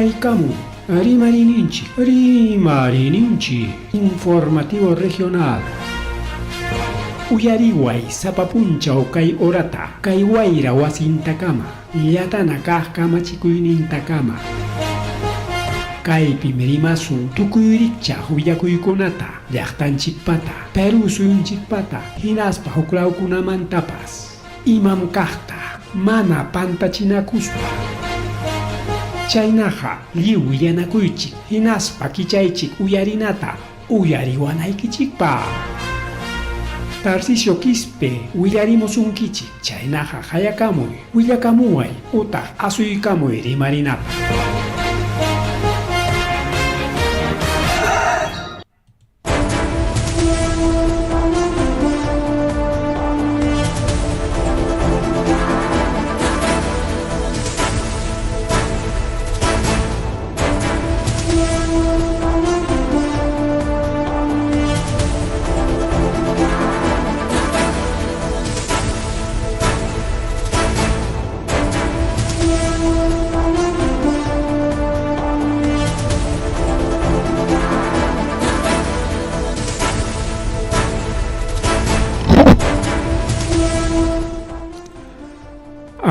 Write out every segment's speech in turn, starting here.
Yaykamu, Rimarininchi, Informativo Regional. Uyariway sapapunchaw kay orata, kay wayra wasintakama, yatana kaq kamachikuynintakama. Kaypi mirimasun tukuyrichaq willakuykunata, llaqtanchikpata, Peru suyunchikpata, hinaspa huklawkunamantapas, imam kaqta, mana pantachinakuspa. Chaynaqa lliw willanakuychik, hinaspa kichaychik uyarinata, uyariwanaykichikpa. Tarcisio Quispe, willarimusunkichik, chaynaqa hayakamuy, willakamuway, utaq asuykamuy rimarinata.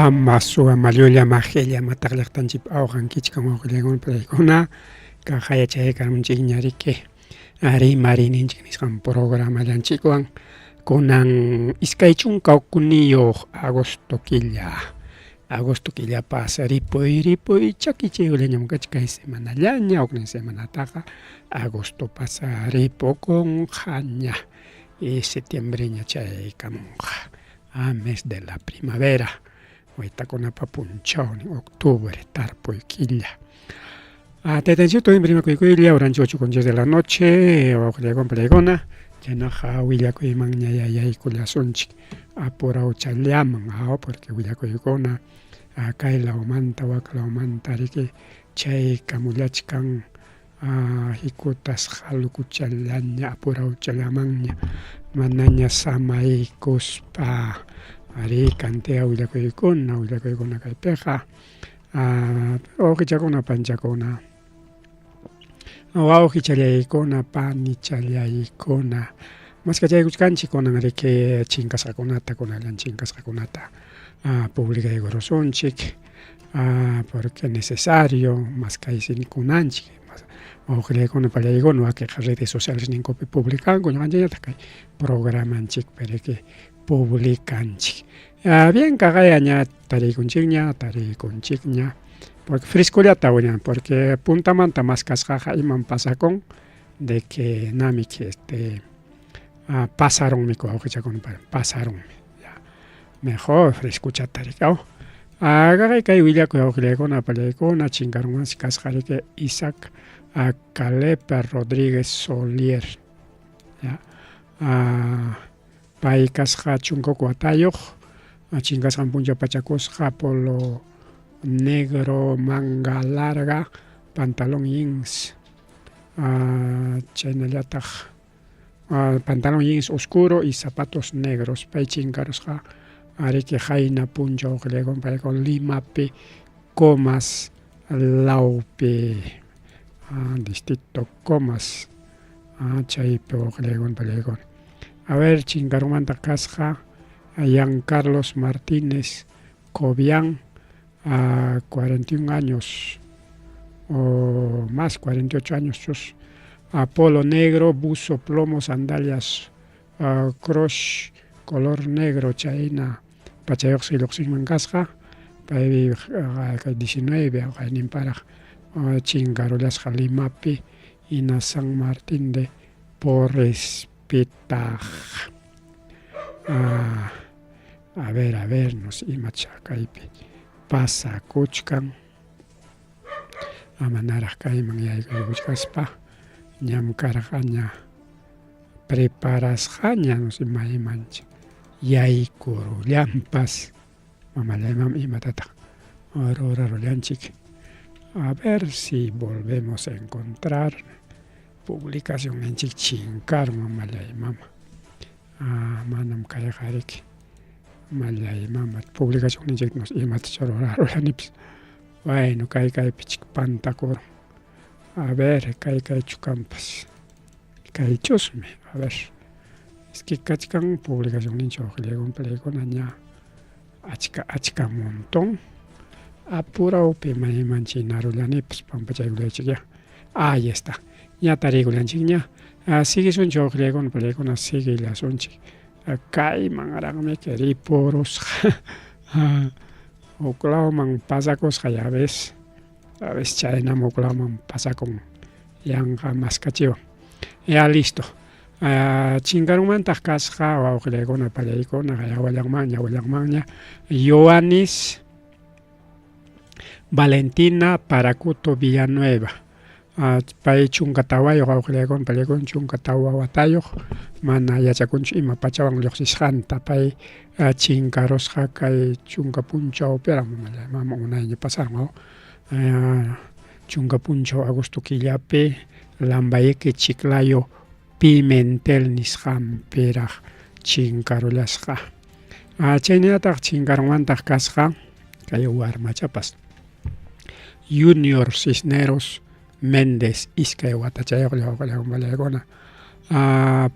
Masua Maliola Magelia Mataglertanchip Aurankichka Mogligon Plegona, Cajaya Chayakamunchi Ñarike, Ari Marininchiniskan programa Lanchikuan, Conan Iskaichun Kaukunio Agosto Quilla pasa, Ripo Chaquiche Uleñamkachka semana llaña, o semana taja, Agosto pasa, Ripo con Jaña, y septiembre Chayakamunja, a mes de la primavera. Ahorita con apapunchao en octubre, tarpo y quilla. Atención, todo en prima cuicuilla, orange 8:10 de la noche, o con plegona, llenaja huillaco magna y culiasunchi, apura ochaliaman, porque huillaco y gona, acá la omanta, la omanta, que chay camulachcan, hikutas jalucuchalaña, apura ochaliaman, manaña samay cuspa. Ari cantea huillacoycona caipeja, ojichacona panchacona, ojichaliaicona panichaliaicona, más que chaycuchcanchicona, ari que chincasaconata con el chincasaconata, pública de gorosonchic, porque es necesario, más que sin cunanchi, ojichacona paliaicona, que redes sociales ni copia publican, con ya programanchic, pero que publicanchi. Bien cagaña tarikunchigña, porque friscuriata porque punta manta más cascaja y man pasacón de que nami que pasaron mi coajicha con pasaron ya mejor friscucha taricao. Agarre que huilla con apalecona chingaron más cascare que Isaac Calepa Rodríguez Solier ya. Paikas chunco cuatayo, chingas puncha pachacos, polo negro, manga larga, pantalón jeans, pantalón jeans oscuro y zapatos negros, pay chingaros areque jaina puncha o con limape, comas, laupe, distinto comas, chaipe o palegón. A ver, chingarumanta casja, Carlos Martínez Cobian, 41 años o más, 48 años, polo negro, buzo, plomo, sandalias, cross, color negro, chaina, pachayoxiloxin casja, 19, para chingarolas jalimapi, y na San Martín de Porres. A ver, nos imachacaipi pasa kuchkan amanaraj kayman yaykuchkaspa ñamkarqaña preparasqaña nos imaymancha yaykurullanpas mamallaymam imatataq rurarullanchik. A ver si volvemos a encontrar publicación en chinkar mamallaymama manam kayaqariki mallaymama publicación en nos imatacharurarullanipis Bueno, kay pichik pantakoro. A ver, kay chukampas. Kay chusme, a ver. Es que kachkan publicación nincho con película ña achka montón. Apura upi manchinarullani pues pampachaygulechikia. Ahí está. Ya tarigulanchikña. Sigue un chocle con película, sigue la sonchi. Kay mangaragme queri poros. Oklaman pasakos ya ves. A veces chaina moklaman pasakon. Yanga mascachivo. Ya listo. Chingarumantas kasja o augelegona paleicona, Yawalangmaña, Ioannis Valentina Paracuto Villanueva. Pay chunkatawayo augelegona paleicon chunkatawa watayo, mana yachacuncho ima pachawan lyoxisjanta pay chingarosja kay chunkapuncha opera mama una año pasado. Chunkapuncho Augusto Quillape, Lambayeque Chiclayo Pimentel nisqam piraq chinkarullashqa. Chaynataq chinkarwantaj kasqa kay warmachapas Junior Cisneros Méndez iskay watachayuq llaqwallaykuna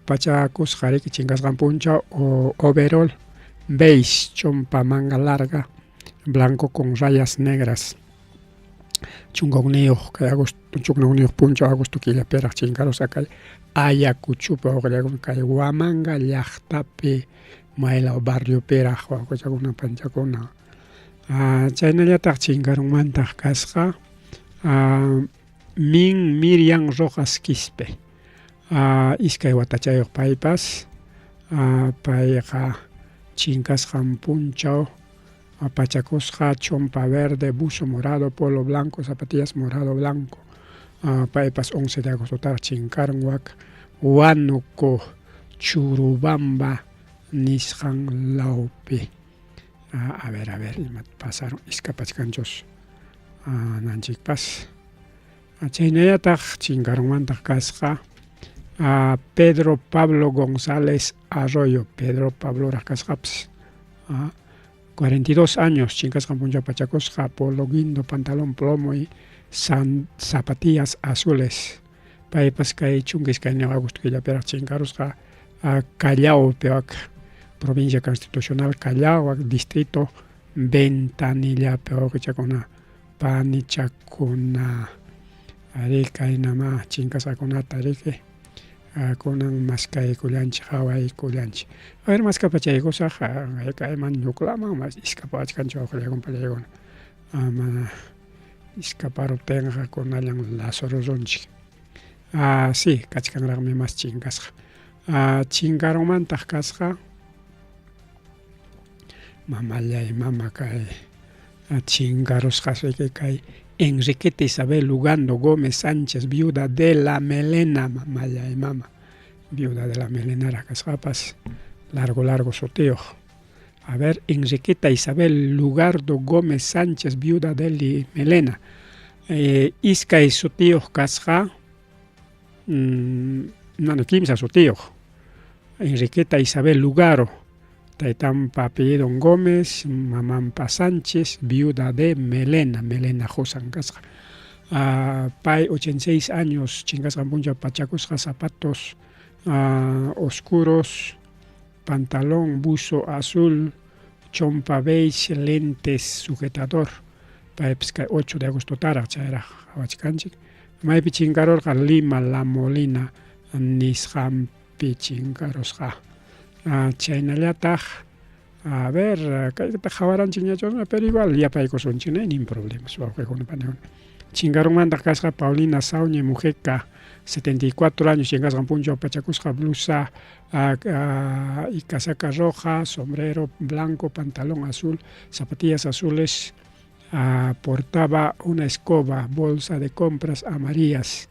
pachakusqariki chinkasqan puncha overol beige chompa manga larga blanco con rayas negras. Chunkawniyuq kay chunkawniyuq puncha Augusto Quillapiraq chinkarusa kay Ayacuchupa kay Huamanga llaqtapi maylaw barriopiraq wawqikuna panchakuna. Chaynallataq chinkarunmantaq kasqa Miriam Rojas Quispe. Iskay watachayuq paypas payqa chinkasqan punchaw pachakusqa chompa verde, buzo morado, polo blanco, zapatillas morado blanco. Paypas 11 de agosto chinkarunwak Huánuco Churubamba nisqan lawpi. A ver, imat pasaron iskapachkanchos nanchikpas. Chaynallataq chinkarunmantaq kasqa Pedro Pablo González Arroyo. Pedro Pablo kasqapas 42 años, chinkasqan puncha pachakusqa, polo guindo, pantalón plomo y zapatillas azules. Paypas kay chunkisqayña Augusto Quillapiraq chinkarusqa Callao pewak, provincia constitucional Callao, distrito Ventanilla pewakchakuna panichakuna arikaynama chinkasqakunata ariki kunan maskaykullanchik hawaykullanchik. A ver, maskapachaykusaq kayman ñuklaman mas iskapachkanchik awqillaykunpallaywan mana iskaparuptinqa kunallan lasorurunchik. Sí, kachkanraqmi mas chinkasqa. Chinkarunmantaq kasqa mamallay mama kay chinkarusqasiki kay Enriqueta Isabel Lugando Gómez Sánchez, viuda de la Melena, mamallay mama, viuda de la Melena kasqapas, largo su tío. A ver, Enriqueta Isabel Lugardo Gómez Sánchez, viuda de la Melena. Iskay su tío kasqa, kimsa su tío. Enriqueta Isabel Lugaro, taytanpa apellido Gómez, mamanpa Sánchez, viuda de Melena Josan kasqa. Pay 86 años, chinkasqan puncha pachakusqa zapatos oscuros, pantalón, buzo azul, chompa beige, lentes, sujetador. Paypas 8 de agosto taraq chayraq hawachkanchik. Maypi chinkarurqa Lima La Molina nisqanpi chinkarusqa. Chaynallataq a ver, kayta hawaranchikñachusqa, pero igual yapaykusunchik nin problemas wawqikunapaniwan. Chinkarunmantaq kasqa Paulina Sauñe Mujeca, 74 años, chinkasqan punchaw pachakusqa blusa y casaca roja, sombrero blanco, pantalón azul, zapatillas azules. Portaba una escoba, bolsa de compras amarillas.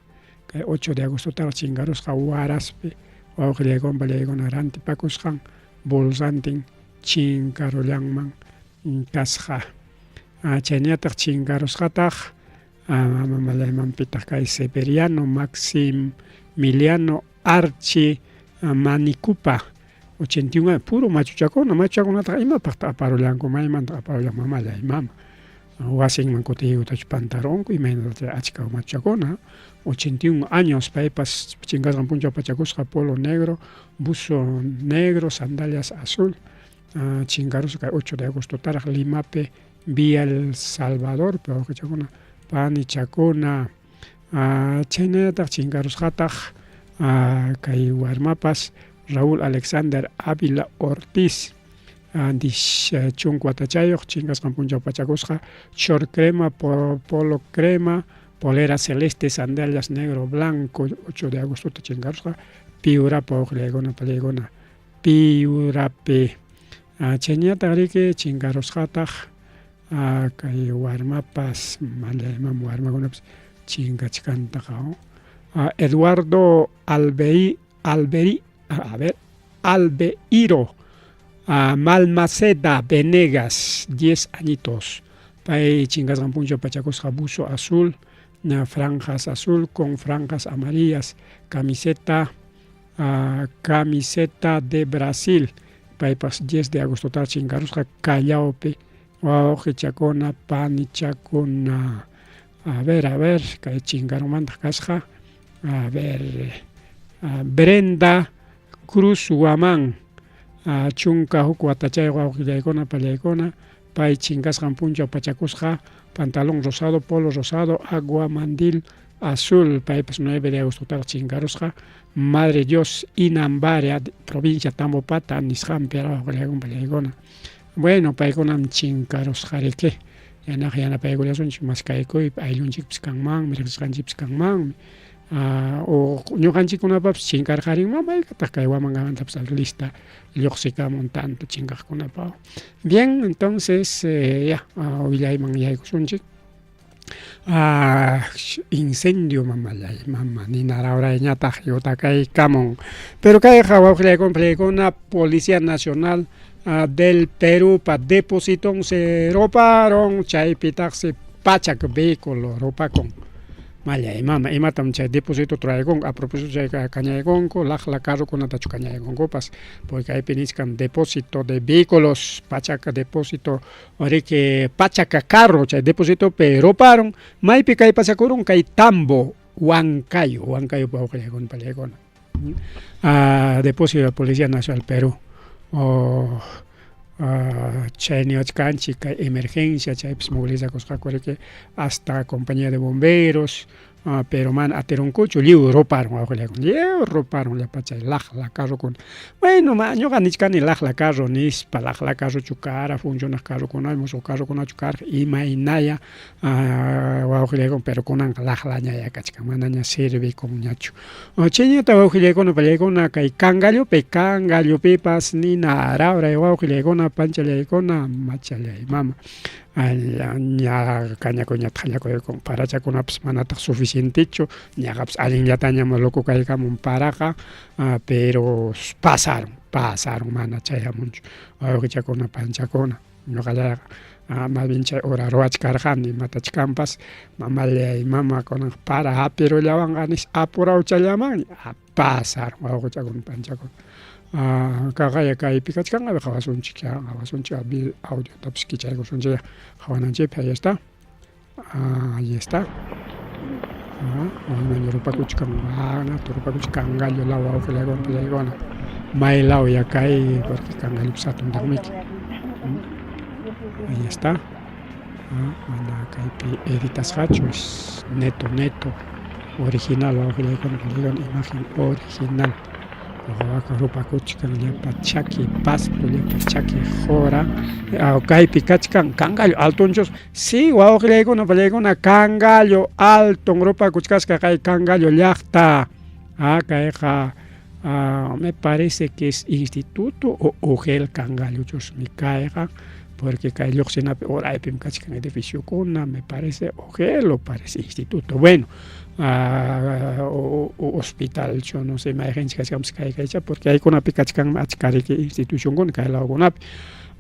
8 de agosto taraq chinkarusqa Huaraspi wawqillaykunpallaywan rantipakusqan bolsantin chinkarullanman kasqa. Chaynallataq chinkarusqataq mamallaymanpitaq kay Severiano Maximiliano Archi Manicupa, 81 años, puro machuchakunataq imapaqta aparullanku, maymantaq aparullan mamallay mama. wasinman kutiyutachu pantaronku imaynata achka machakuna 81 años paypas chingasqan punchaw pachakusqa polo negro, buzo negro, sandalias azul, chinkarusqa 8 de agosto taraq Limapi vía El Salvador wawqichakuna panichakuna chaynallataq chinkarusqataq kay warmapas Raúl Alexander Ávila Ortiz chunku watachayuq chingasqan punchaw pachakusqa short crema, polo crema, polera celeste, sandalias negro blanco 8 de agosto chinkarusqa Piurapi wawqillaykuna pallaykuna Piurapi chaynallataq riki chinkarusqataq kay warmapas mallayman warmakunapas chinkachkantaqa Eduardo Albeiro Malmaceda Venegas 10 añitos pay chingasqan punchaw pachakusqa buzo azul, franjas azul con franjas amarillas, camiseta de Brasil paypas 10 de agosto chinkarusqa Callawpi wawqichakuna panichakuna a ver kay chinkarumanta kasqa Brenda Cruz Guamán chunka huk watachay wawqillaykuna pallaykuna pay chingasqan punchaw pachakusqa pantalón rosado, polo rosado, agua mandil azul paypas 9 de agosto chinkarusqa Madre Dios Inambari provincia Tambopata nisqanpi wawqillaykuna pallaykuna bueno paykunam chinkarusqariki yana paykulasunchik maskaykuypi ayllunchikpis kanmanmi riqsisqanchikpis kanmanmi o ñuqanchikkunapapas chinkarqarinman maykataq kay wamankamantapas lista lluqsikamun tanto chinkaqkunapawan bien entonces willayman yaykusunchik incendio mama ninarawrayñataq yutakaykamun pero kayqa wawqillaykuna Policía Nacional del Perú pa depositon se roparon chaypitaqsi pachak vehículo ropakun mallay mama imatam chay deposito traykun a propósito chay kañaykunku laqla carrokunatachu kañaykunkupas porque kaypi nisqan depósito de vehículos pachaka depósito riki pachaka carro chay depositopi roparon maypi kay pasakurun kay Tambo Huancayo wawqillaykuna pallaykuna depósito de Policía Nacional Perú chayniwachkanchik kay emergencia chaypis movilizakusqaku riki hasta compañía de bomberos pero mana atirunkuchu lliw roparon wawqillaykuna lliw roparon llapachay laqla carrokuna bueno ñuqa nishkani laqla carro nispa laqla carrochu kara funcionaq carrokuna musuq carrokunachu karqa imaynaya wawqillaykuna pero kunanqa laqlañaya kachkan manaña servikunñachu chayñata wawqillaykuna pallaykuna kay Cangallopipas ninarawray wawqillaykuna panchallaykuna machallay mama ña kañakuñata qallakuyku parachakunapas manataq suficientechu ñaqapas allinllataña loco kaykamun paraqa pero pasaron mana chayamunchu wawqichakuna panchakuna ñuqallaqa más bien chay hora ruwachkarqani imatachkanpas mamallay mamakunan para hapirullawanqa nish apuraw-challamanmi pasaron wawqichakuna panchakuna kaqaya kaypi kachkanqa qawasunchik audiotapas kichaykusunchik qawananchikpi ahí está rupakuchik Cangallo law wawqillaykuna pallaykuna maylaw yakay porque Cangallopas hatuntaqmiki ahí está mana kaypi editasqachu neto original wawqillaykuna pallaykuna imagen original rupakuchkan llapa chaki pasto llapa chaki jora kaypi kachkan Cangallo altonchos sí wawqillaykuna pallaykuna Cangallo alton rupakuchkasqa kay Cangallo llaqta kayqa me parece que es instituto o Ugel Cangallochusmi kayqa porque kay lluqsinapi uraypim kachkan edificiokuna me parece Ugel o parece instituto bueno hospital yo no sé mayqinchik kachkanpas kaycha porque aykunapi kachkanmi achka riki institucionkuna kay lawkunapi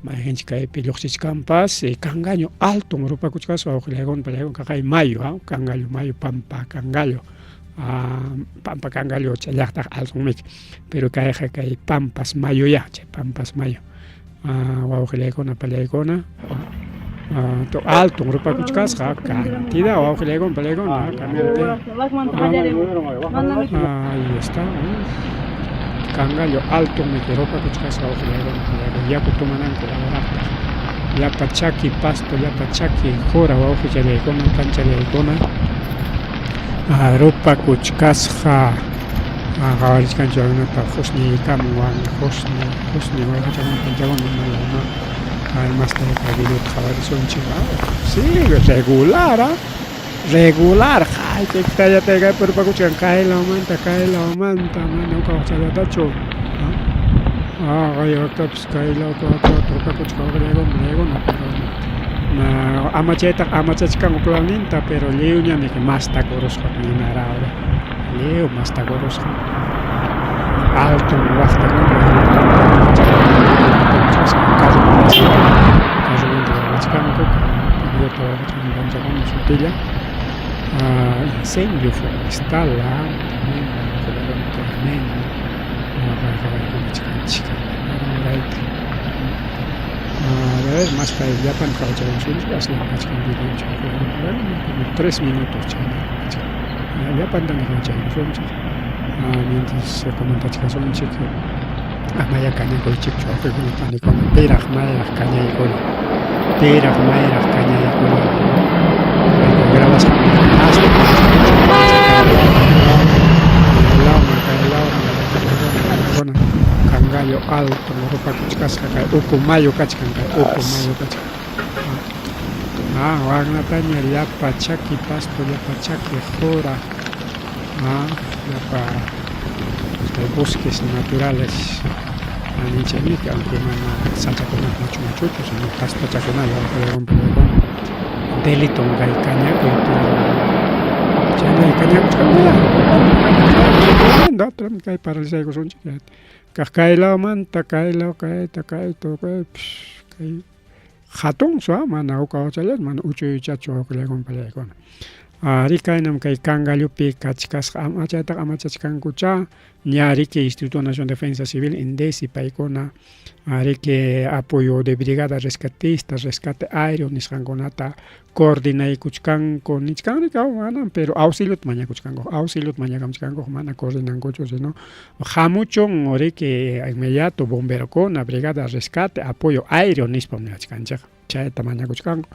mayqinchik kaypi lluqsishkanpas Cangallo alton rupakuchkasqa wawqillaykuna pallaykuna kay mayo Cangallo mayo Pampa Cangallo chay llaqtaqa altonmiki pero kayqa kay Pampas mayoya chay Pampas mayo wawqillaykuna pallaykuna to alto rupa kuchkasqa cantidad wawqillaykum palaykuna camionte ahí está kangallo alto miki rupa kuchkasqa wawqillaykum palaykum yaku tumananku lawaraqta llapa chaki pasto llapa chaki jura wawqillaykum kanchallaykuna rupa kuchkasqa qhawariskanchik waynata husniykaman husni wawqichaman kanchawan imalama además de videota qhawarishanchik sí regular regular hay que tayatayqa rupa kuchkan kaylawmanta mana ukawachallatachu qaywatapas kaylawta rupa kuchka wawqillaykuna pero amachachkan uklawninta pero lliwñami masta kurusqa ninarahora lliw masta kurusqa alto waqtakuna sutilla incendio forestal tremendo más que el Japan como 3 minutos Japan mientras se comenta chicas un chico Amaya caña con chico que con pani con pera maya caña y con pera maya caña y con grabas con cangallo alto ropa kuchkasqa kay ukumayo kachkan wagna taña llapa chaki pasto llapa chaki jora llapa bosques naturales aninchaynika aunque mana sachakunata machumachuchu sino pastachakunalla deliton kay kañakuypi chay kañakuchkanlla kay paralizaykusunchik kaq kaylawmanta kaylaw kayta kayta kay hatun suwa mana ukawachallach mana uchuyuchachu wawqillaykuna rikaynam kay kangallupi kachkasqa amachachkankucha ñariki Instituto Nacional de Defensa Civil INDECI paykuna riki apoyo de brigada rescatistas rescate aéreo nisqankunata coordinaykuchkanku nichkanrika mana pero auxiliota mañakuchkanku auxiliota mañakamchkanku mana coordinankuchu sino hamuchun riki inmediato bomberokuna brigada rescate apoyo aéreo nispam niachkanchik chayta mañakuchkanku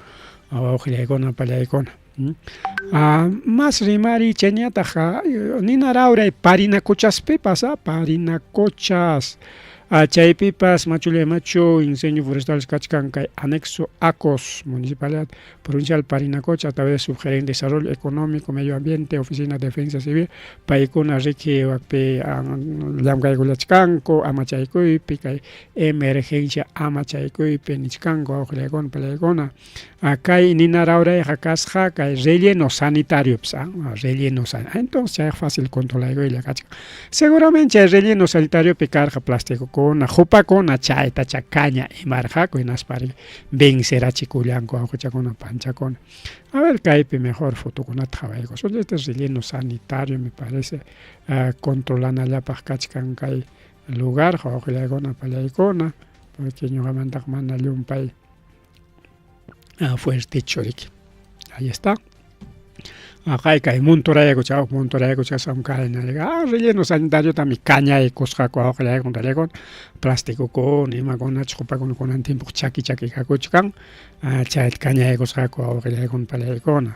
wawqillaykuna pallaykuna más rimari chañataqa ninarauray parinacochaspipas parinacochas chaypipas machu incendio forestales kachkan kay anexo ACOS municipalidad provincial Parinacocha a través de Subgerente de Desarrollo Económico Medio Ambiente Oficina de Defensa Civil paykuna riki wakpi llamkaykuyachkanku amachaykuypi kay emergencia amachaykuypi nichkanku wawqillaykuna pallaykuna kay ninarauray kasqa kay relleno sanitario relleno sanitario entonces chay fácil controlaykulla kachkan seguramente chay relleno sanitario karqa plástico hupakuna chayta caña imarqaku hinaspari vencerachikulllanku wawqichakuna panchakuna a ver kaypi mejor fotokunata qhawayku este relleno sanitario me parece controlanallapaq kachkan kay lugar wawqillaykuna pallaykuna porque ñuqamantaqa mana llumpay fuertechu riki ahí está kay montoraykuchasqam kayna relleno sanitario tami kañaykusqaku wawqillaykuna plasticokuna imakunachus hupakuna kunan tiempo chaki kakuchkan chayta kañaykusqaku wawqillaykuna pallaykuna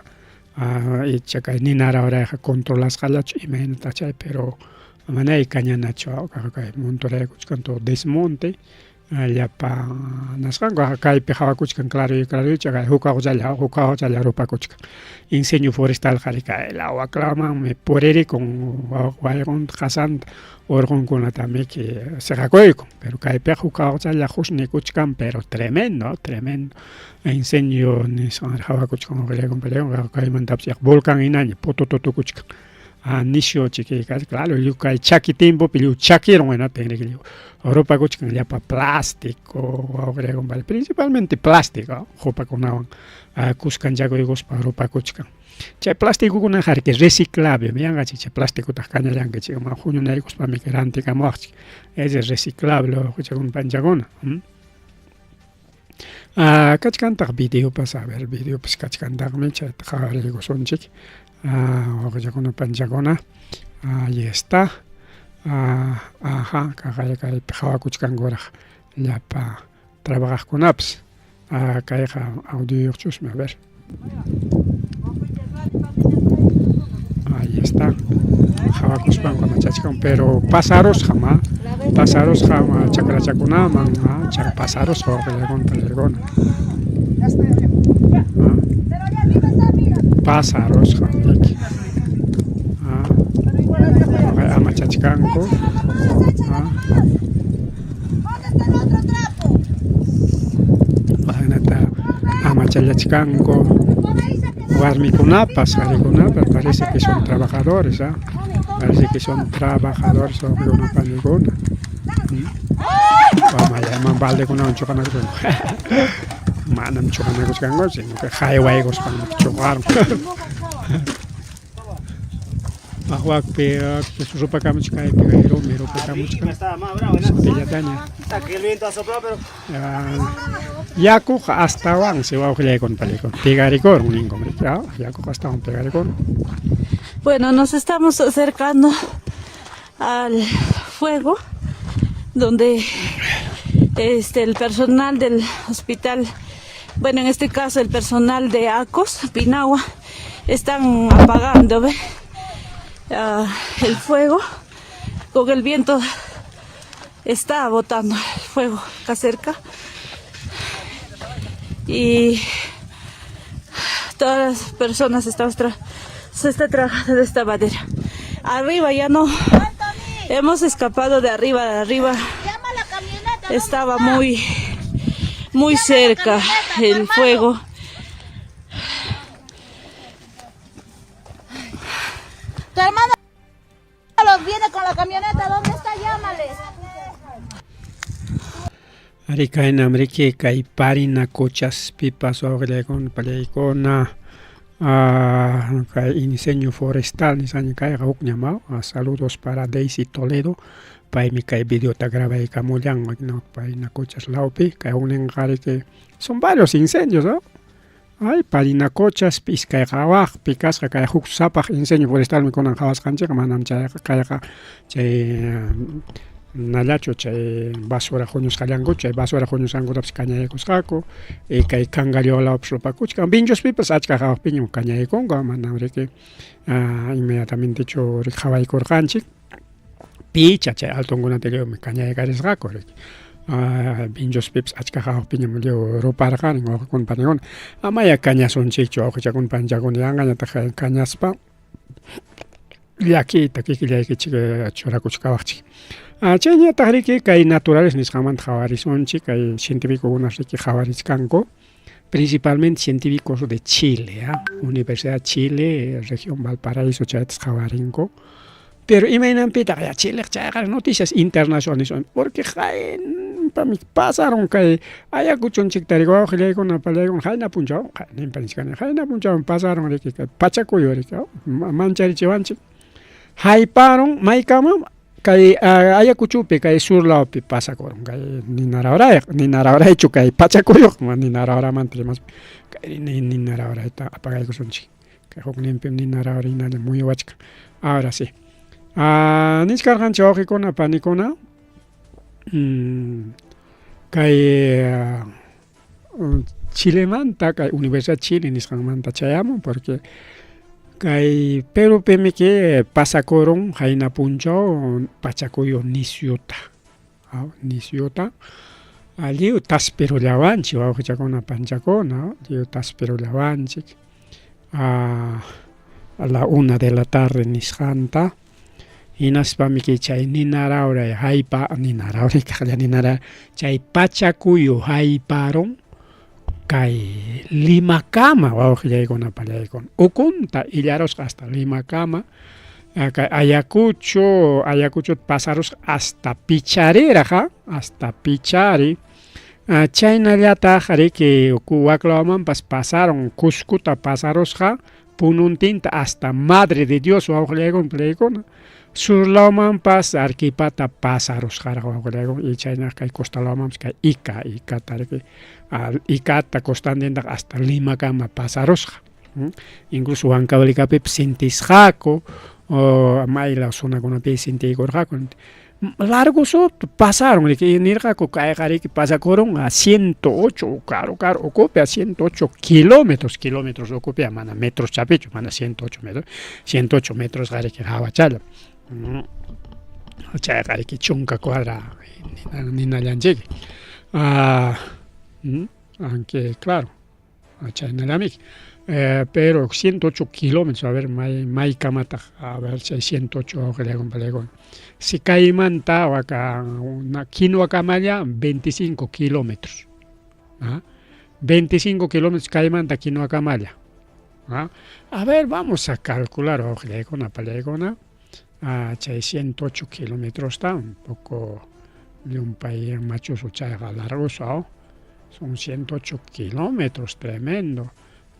icha kay ninarauryqa controlasqallachu imaynata chay pero manay kañanachu kay montoraykuchkan todo desmonte llapa nasqanku kaypi hawakuchkan claro kay hukawachalla rupakuchkan incendio forestal qhari kay lawaklamanmi puririkun wayqunta qasanta urqunkunatami seqakuyku pero kaypiqa hukawachalla husnikuchkan pero tremendo incendio nisqan hawakuchkan wawqillaykuna kaymantapas volcán hinaña putututukuchkan nisio chiquika claro kay chaki timpopi chakiron hinata rupakuchkan llapa plástico wawqillaykuna principalmente plástico hupakunawan kuskanchakuykuspa rupakuchkan chay plasticokuna qhari reciclable yanqachik chay plasticota kañallankichik huñunaykuspami rantikamuwaqchik es reciclable wawqichakuna panchakuna Kachkantaq videopas, a ver, videopas kachkantaqmi chayta qhawarikusunchik. Wawqikuna panchakuna, ahí está. Kaypi hawakuchkankuraq llapa trabajaqkunapas. Kayqa audiolluchusmi, a ver. Ahí está. Hawakuchpankuna chachkan, pero pasaros jama chakrachakunaman, pasaros wawqiykuna. Pásaros jamiki. Ama chachkanku. Ama challachkanku. Warmikunapas, qarikunapas, parece que son trabajadores, parece que son trabajadores wawqikunapaninkuna. Llaman baldekunawan chuqanakuchkan. Manam chuqanakuchkanku, sino que haywaykuspanmi chuqarun. Ahuakpi supakamuchka kaypi rupakamuchka sutillataña. Yaku astawan si wawqillaykuna palikun piqarikurun ninkum riki, yaku astawan piqarikurun. Bueno, nos estamos acercando al fuego donde el personal del hospital, bueno, en este caso el personal de ACOS, Pinagua, están apagando, ¿ve? El fuego. Con el viento está botando el fuego acá cerca y todas las personas se está trabajando de esta manera. Arriba ya no hemos escapado de arriba estaba muy cerca el fuego. Tu hermano viene con la camioneta, ¿dónde está? Llámale. Ari kaynamriki kay parinakuchas pipas wawqillaykuna pallaykuna kay incendio forestal nisqaña kayqa hukña saludos para Daisy Toledo paymi kay videota grabaykamullan parinakuchas lawpi kay hukninqa que son varios incendios, Ay, parinakuchas piskayqawaqpi kasqa kay huk sapaq incendio forestal kunan qhawasqanchikqa manam kayqa chay nallachu chay basura huñusqallanku, chay basura huñusqankutapas kañaykusqaku kay kangalluwlawapas rupakuchkan vinchuspipas achka hawaqpiña kañaykunqa manam riki inmediatamentechu qhawaykurqanchik picha chay altunkunatillaymi kañaykarisqaku riki. Vinchuspipas achka hawaqpiñam ruparqarin wawqikunapaninkuna amaya kañasunchikchu wawqichakuna panchakuna yanqañataq kañaspa llakiyta kikillaykichik churakuchkawaqchik. Chayñataq riki kay naturales nisqanmanta qhawarisunchik kay científicokunas riki qhawarichkanku principalmente científicos de Chile, Universidad de Chile, región Valparaíso chaytas qhawarinku. Pero imaynanpitaq Chile chayqa noticias internacionales porque pasaron kay ayakuchunchikta riki wawqillaykuna pallaykuna hayna punchaw hayna punchaw pasaron riki kay pachakuyu riki mancharichiwanchik hayparon maykama kay ayakuchupi kay sur lawpi pasakurun kay ninarawraychu kay pachakuyuq ninarawramanta rimas kay ninarawrayta apagaykusunchik kay hukninpi ninarawrinalla muywachka. Ahora sí. Niskarqanchik wawqikuna panikuna kay Chilemanta kay Universidad Chile nisqanmanta chayamun porque kay Perupimi que pasakurun hayna punchaw pachakuyu nisyuta allí taspirullawanchik wawqichakuna panchakuna allí taspirullawanchik a la 1 de la tarde nisqanta hinaspami chay ninarawray chay pachakuyu hayparon kay Limakama wawqillaykuna pallaykuna ukunta illarusqa hasta Limakama kay Ayacucho pasarusqa hasta Picharirqa hasta Pichari chaynallataq riki waklawamanpas pasaron Cuscuta pasarusqa pununtinta hasta Madre de Dios wawqillaykuna pallaykuna surlauman pas arquipata pásaros jarago y chayna kay costalauman kay Ica tariki Icata costandenda hasta Lima kama pásaros. Incluso Huancavelicapi sintisjaco o mayla zona con api sintigorjaco largo so pasaron que nirjaco caegari que pasa coron a 108 caro ocupe a 108 kilómetros ocupe a mana metros chapicho mana 108 metros gari que hawachala gari que chunca cuadra ni nalanjig aunque claro Chaynalamic pero 108 kilómetros, a ver, mai kamata, a ver si hay 108 pelegón. Si caimanta o acá, una quinoa camaya, 25 kilómetros. 25 kilómetros caimanta quinoa camaya. A ver, vamos a calcular, pelegona, 108 kilómetros está, un poco de un país machoso, largo, son 108 kilómetros, tremendo.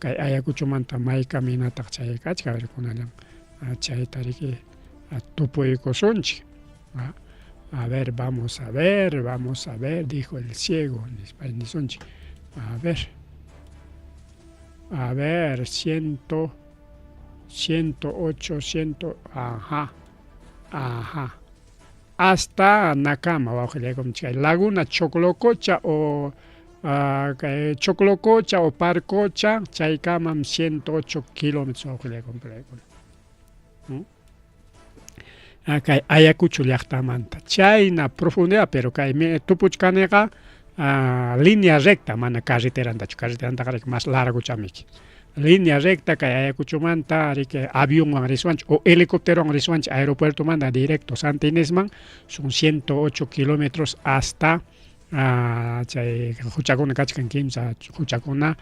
Ayacucho manta mai caminata chay kachka ver kunalan chay tariki tupuiko sonchi. A ver, vamos a ver, dijo el ciego en español sonchi. A ver, 108, ajá. Hasta Nakama, Laguna Chocolococha o Chocolococha o Parcocha, Chaykamam 108 kilómetros. Acá Ayacucho llaqtamanta. Chayna profundidad, pero que tupuchkanega línea recta, mana carretera más largo chamiki. Línea recta que Ayacucho manta, que avión en Riswanch o helicóptero en Riswanch, aeropuerto manda directo Santa Inésman, son 108 kilómetros hasta chay Huchacona kachkan kimsa Huchacona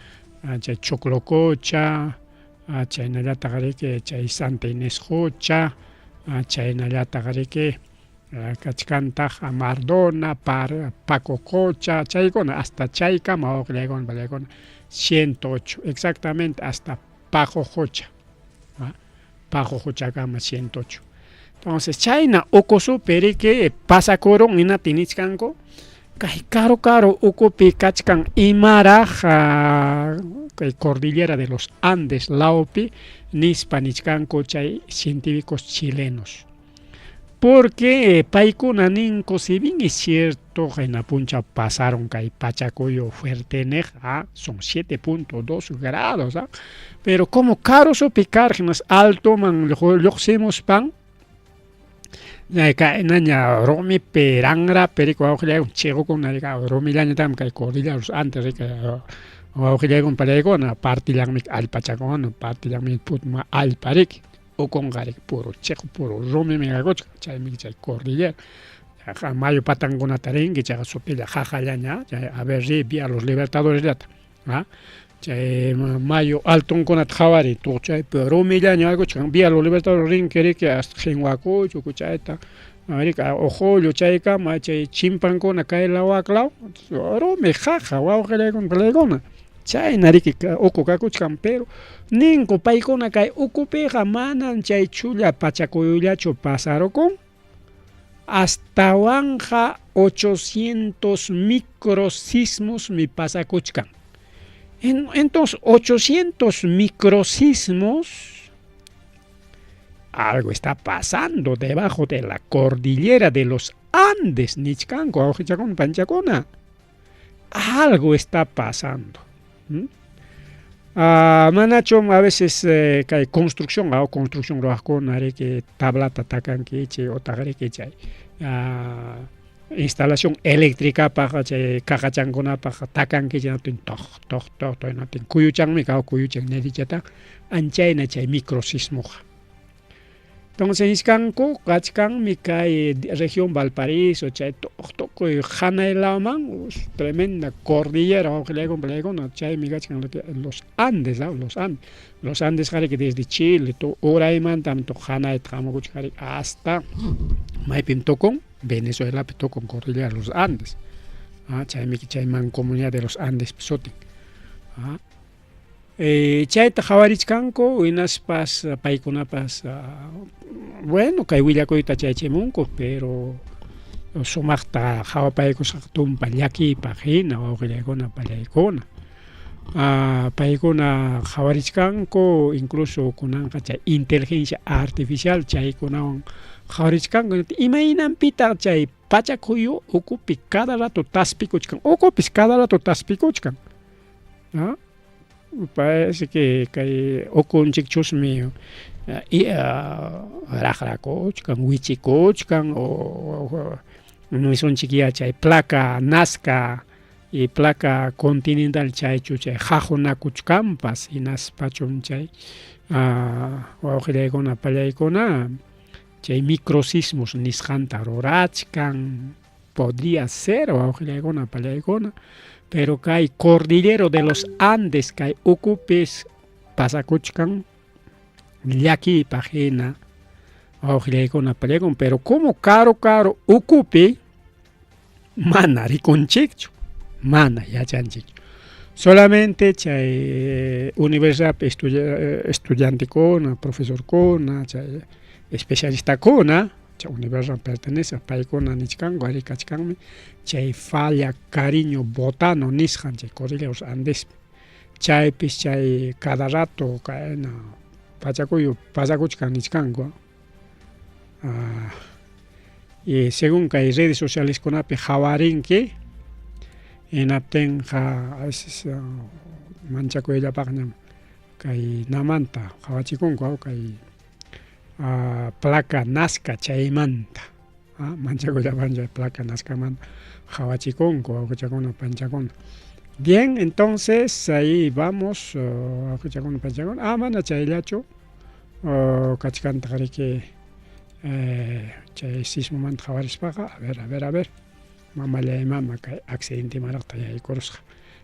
chay Chocolococha chaynallata qariki chay Santa Inés Hucha chaynallata qariki kachkantaq Mardona Pacococha chaykuna hasta chaykama oqllaykuna 108 exactamente hasta Pacococha Pacocochakama 108. Entonces chayna okoso perike pasacoron ina tinichkanko caro ocupe kachkan imaraja cordillera de los Andes laupi nispanichkanko chay científicos chilenos porque paikuna ninko si bien es cierto en la puncha pasaron kay Pachacoyo fuerteneja son 7.2 grados pero como caro so picargenas alto man loxemos pan naña romi perangra perico auxiliar un chego con una romi laña tam que cordillera antes que auxiliar con parego na partilang al Pachacón partilang putma al parek o con garek puro chego puro romi mega cocha chay mi chay cordillera mayo patangona tarengue chaga sopila jajalaña a ver vía los libertadores data mayo alton con atjawari tu chay pero millaño algo vía los libertadores ring que hasta genguaco chucuchaita América ojo yo chayka ma chay chimpan con acá el agua clau oro me jaja wow que le con plegona chay nariki oko kakuchkan pero ninko paikona kay ocupe jamanan chay chulla Pachacoyullacho pasaro con hasta wanja 800 microsismos mi pasacochkan. Entonces, 800 microsismos, algo está pasando debajo de la cordillera de los Andes, Nichcanco, Aujichacón, Panchacona. Algo está pasando. Manacho a veces hay construcción que tabla tatacan que o tagare que chay. Instalación eléctrica para cajachangona para takan que ya tin toh no tin kuyuchang mi ka kuyuchang ne dichata anchaina chay microsismo. Entonces iskanko kachkan mi kai región Valparaíso chay toco jana elaman tremenda cordillera o que le con chay mi kachkan los Andes los Andes jare que desde Chile to oraiman tanto jana tramo hasta Maipim tocon Venezuela petó con cordillera de los Andes. Chay mancomunidad de los Andes pisotin. Chayta qhawarisqanku hinaspas paykunapas bueno kay willakuyta chaychimunku pero sumaqta qhawapaykusqa tumpa llakiypaq hina wawqillaykuna pallaykuna paykuna qhawarisqanku incluso kunanqa chay inteligencia artificial chaykunawan qhawarisqanku imaynanpitaq chay pachakuyu ukupi cada rato taspikuchkan ukupis cada rato taspikuchkan parece que kay ukunchik chusmi raqrakuchkan wichikuchkan o nisunchik chay placa Nazca y placa continental chaychu chay qajunakuchkanpas hinaspachun chay wawqillaykuna pallaykuna chay microsismos nisqanta rurachkan podría ser wawqillaykuna pallaykuna pero kay cordillero de los Andes kay ukupis pasakuchkan llakiypaq hina wawqillaykuna pallaykuna pero como caro ukupi mana rikunchikchu mana yachanchikchu solamente chay universidad estudiantekuna profesorkuna chay especialistakuna chay universidad pertenece paykuna nichkanku ari kachkanmi chay falla cariño botano nisqan chay cordilleros Andes chaypis chay cada rato kayna pachakuyu pasakuchkan nichkanku y según kay redes sociales kunapi qhawarinki hinaptinqa a veces manchakuyllapaqñam kay namanta qhawachikunku kay placa Nazca chaymanta manchakuyllapancha placa Nazcamanta qhawachikunku wawqichakuna panchakuna bien entonces ahí vamos wawqichakuna panchakuna mana chayllachu kachkanta riki chay sismumanta qhawarispaqa a ver mamallaymama kay accidente imaraqta yaykurusqa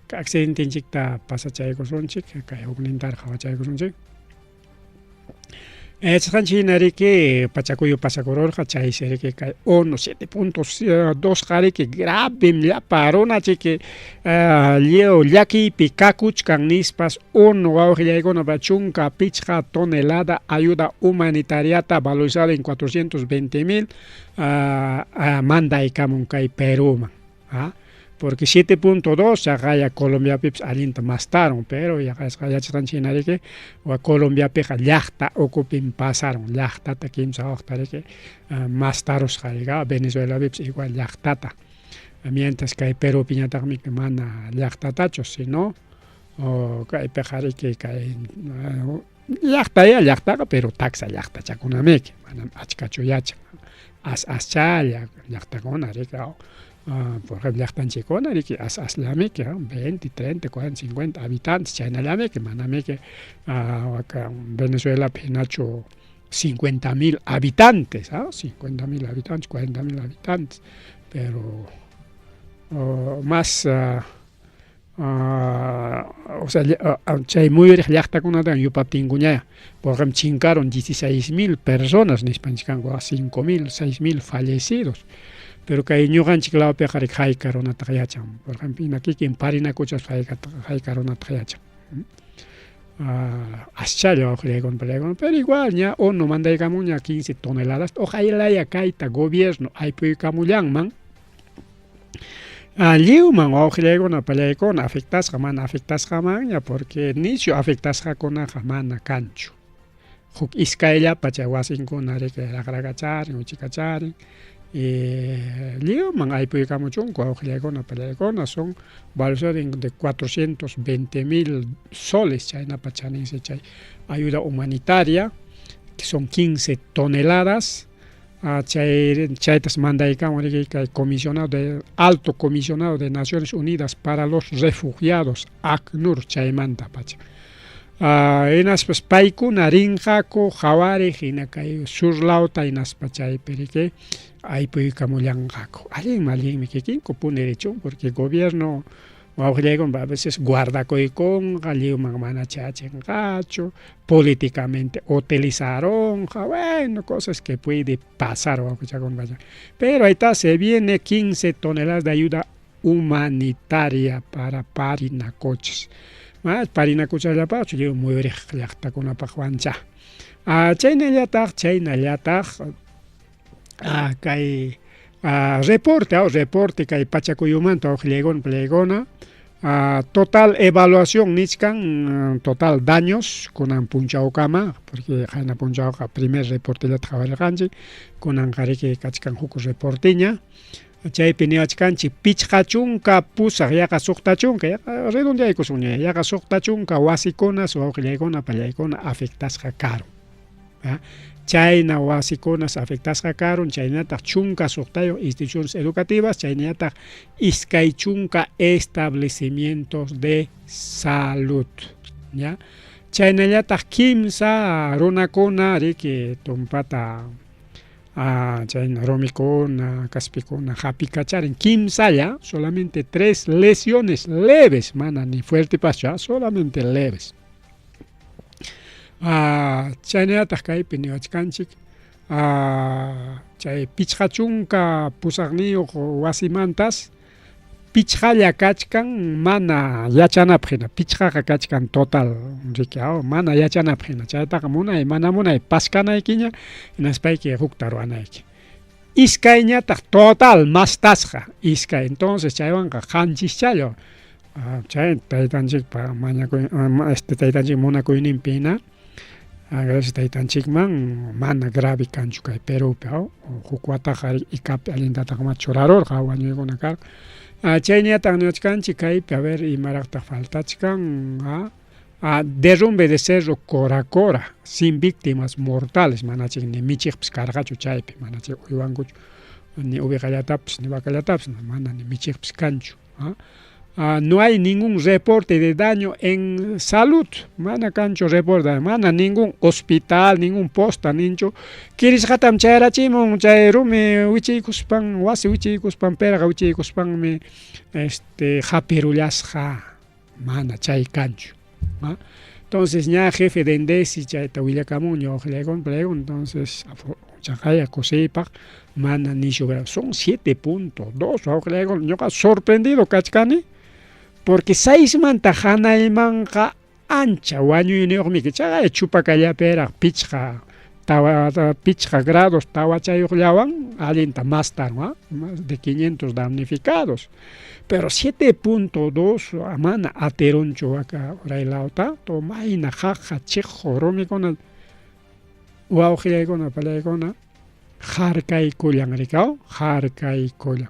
kay accidentenchikta pasachaykusunchik kay huknintari qhawachaykusunchik chasqanchik hinariki pachakuyu pasakururqa chaysiriki kay 7.2 qariki gravem llapa runachiki llakiypi kakuchkan nispas wawqillaykunaqa chunka pichqa tonelada ayuda humanitariata valorizada en 420,000 mandaykamun kay Peruman porque 7.2 ya Colombiapipas allinta mastaron pero yachasqanchik hinariki Colombiapiqa llaqta ukupin pasaron llaqtata kimsa waqtariki mastarusqa Venezuelapipas igual llaqtata mientras kay Perupiñataqmi mana llaqtatachu sino kaypiqa riki kay llaqtaqa pero taxa llaqtachakunamiki manam achkachu yachan aschalla llaqtakuna riki por ejemplo llaqtanchikkuna riki aslamiki 20, 30, 40, 50 habitantes chaynallamiki manamiki Venezuelapi hinachu 50,000 habitantes 50,000 habitantes 40,000 habitantes pero más o sea chay muyuriq llaqtakunata yupaptinkuña por ejemplo chinkaron 16,000 personas nispanchikkanku 5,000, 6,000 fallecidos pero kay ñuqanchik lawapiqa haykarunata yachan por ejemplo hina kikin parinakuchas haykarunata yachan aschalla wawqillaykuna pallaykuna pero igual ña uno mandaykamun ña 15 toneladas ojalaya kayta gobierno aypuykamullanman lliwman wawqillaykuna pallaykuna afectasqa mana afectasqamanña porque nichu afectasqakunaqa mana kanchu huk iskayllapa chay wasinkuna riki raqrakacharin uchikacharin lliwman aypuykamuchunku wawqillaykuna pallaykuna son valores de 420,000 soles chaynapa chaninsi chay ayuda humanitaria que son 15 toneladas chaytas mandaykamun riki kay alto comisionado de Naciones Unidas para los Refugiados ACNUR chaymanta pacha hinaspas paykuna rinqaku qhawariq hina kay surlawta hinaspa chaypi riki aypuykamullanqaku allinmi kikinku punirichun porque gobierno wawqillaykuna a veces guardakuykunqa lliwman mana chachinqachu políticamente utilizaronqa bueno cosas que puede pasar wawqichakuna pero ahí está se viene 15 toneladas de ayuda humanitaria para Parinacochas parinakuchallapaq chulliwan muyuriq llaqtakunapaq wancha. Chaynallataq kay reporte kay pachakuyumanta awqillaykunapi pallaykuna total evaluación niskan total daños kunan punchawkama porque qayna punchawqa primer reportellata qawarirqanchik kunan qariki kachkan huk reportiña chaypi niwachkanchik pichqa chunka pusaq yaqa suqta chunka redondeaykusunña yaqa suqta chunka wasikuna wawqillaykuna pallaykuna afectasqa karun chayna wasikunas afectasqa karun chaynataq chunka suqtayuq instituciones educativas chaynataq iskay chunka establecimientos de salud ya chaynallataq kimsa runakuna riki tumpata chayna rumikuna kaspikuna hapikacharin kimsalla solamente 3 lesiones leves mana ni fuerte pascha solamente leves. Chaynallataq kaypi niwachkanchik chay pichqa chunka pusaqniyuq wasimantas pichqalla kachkan mana yachanapaq hina pichqaqa kachkan total riki mana yachanapaq hina chaytaqa munay mana munay paskanaykiña hinaspayki hukta ruwanayki iskayñataq total mastasqa iskay entonces chaywanqa qanchischallo chay taytanchikpa taytanchik munakuyninpina gracias taytanchikman mana grave kanchu kay Perupi huk wataqa ikapi allintataq churarurqa wañuykuna karqa chaynallataq niwachkanchik kaypi a ver imaraqtaq faltachkan derrumbe de cerro Cora Cora sin víctimas mortales manachik ni michiqpis karqachu chaypi manachik uywankuchu ni ovejallatapis ni vacallatapas mana ni michiqpis kanchu no hay ningún reporte de daño en salud, mana kanchu reporte, mana ningún hospital, ningún posta, ninchu. Kirisqatam chayrachimun, chay rumi wichaykuspan, wasi wichaykuspan, perqa wichaykuspanmi hapirullasqa, mana chay kanchu. Entonces ña jefe de Endesi chayta willakamun ñawqillaykunapi playgun, entonces chaqaya kusiypaq mana nishu son 7.2 wawqillaykuna ñuqa sorprendido kachkani porque 6 manta hanaymanqa ancha wañuyniyuqmi chay chupakallapiraq pichqa grados tawachayuqllawan allinta más tarde más de 500 damnificados pero 7.2 mana aterunchu acá uraylawta to mayna jaja chiqjo rumikuna wawqillaykuna pallaykuna harkaykullan rikaw harkaykullan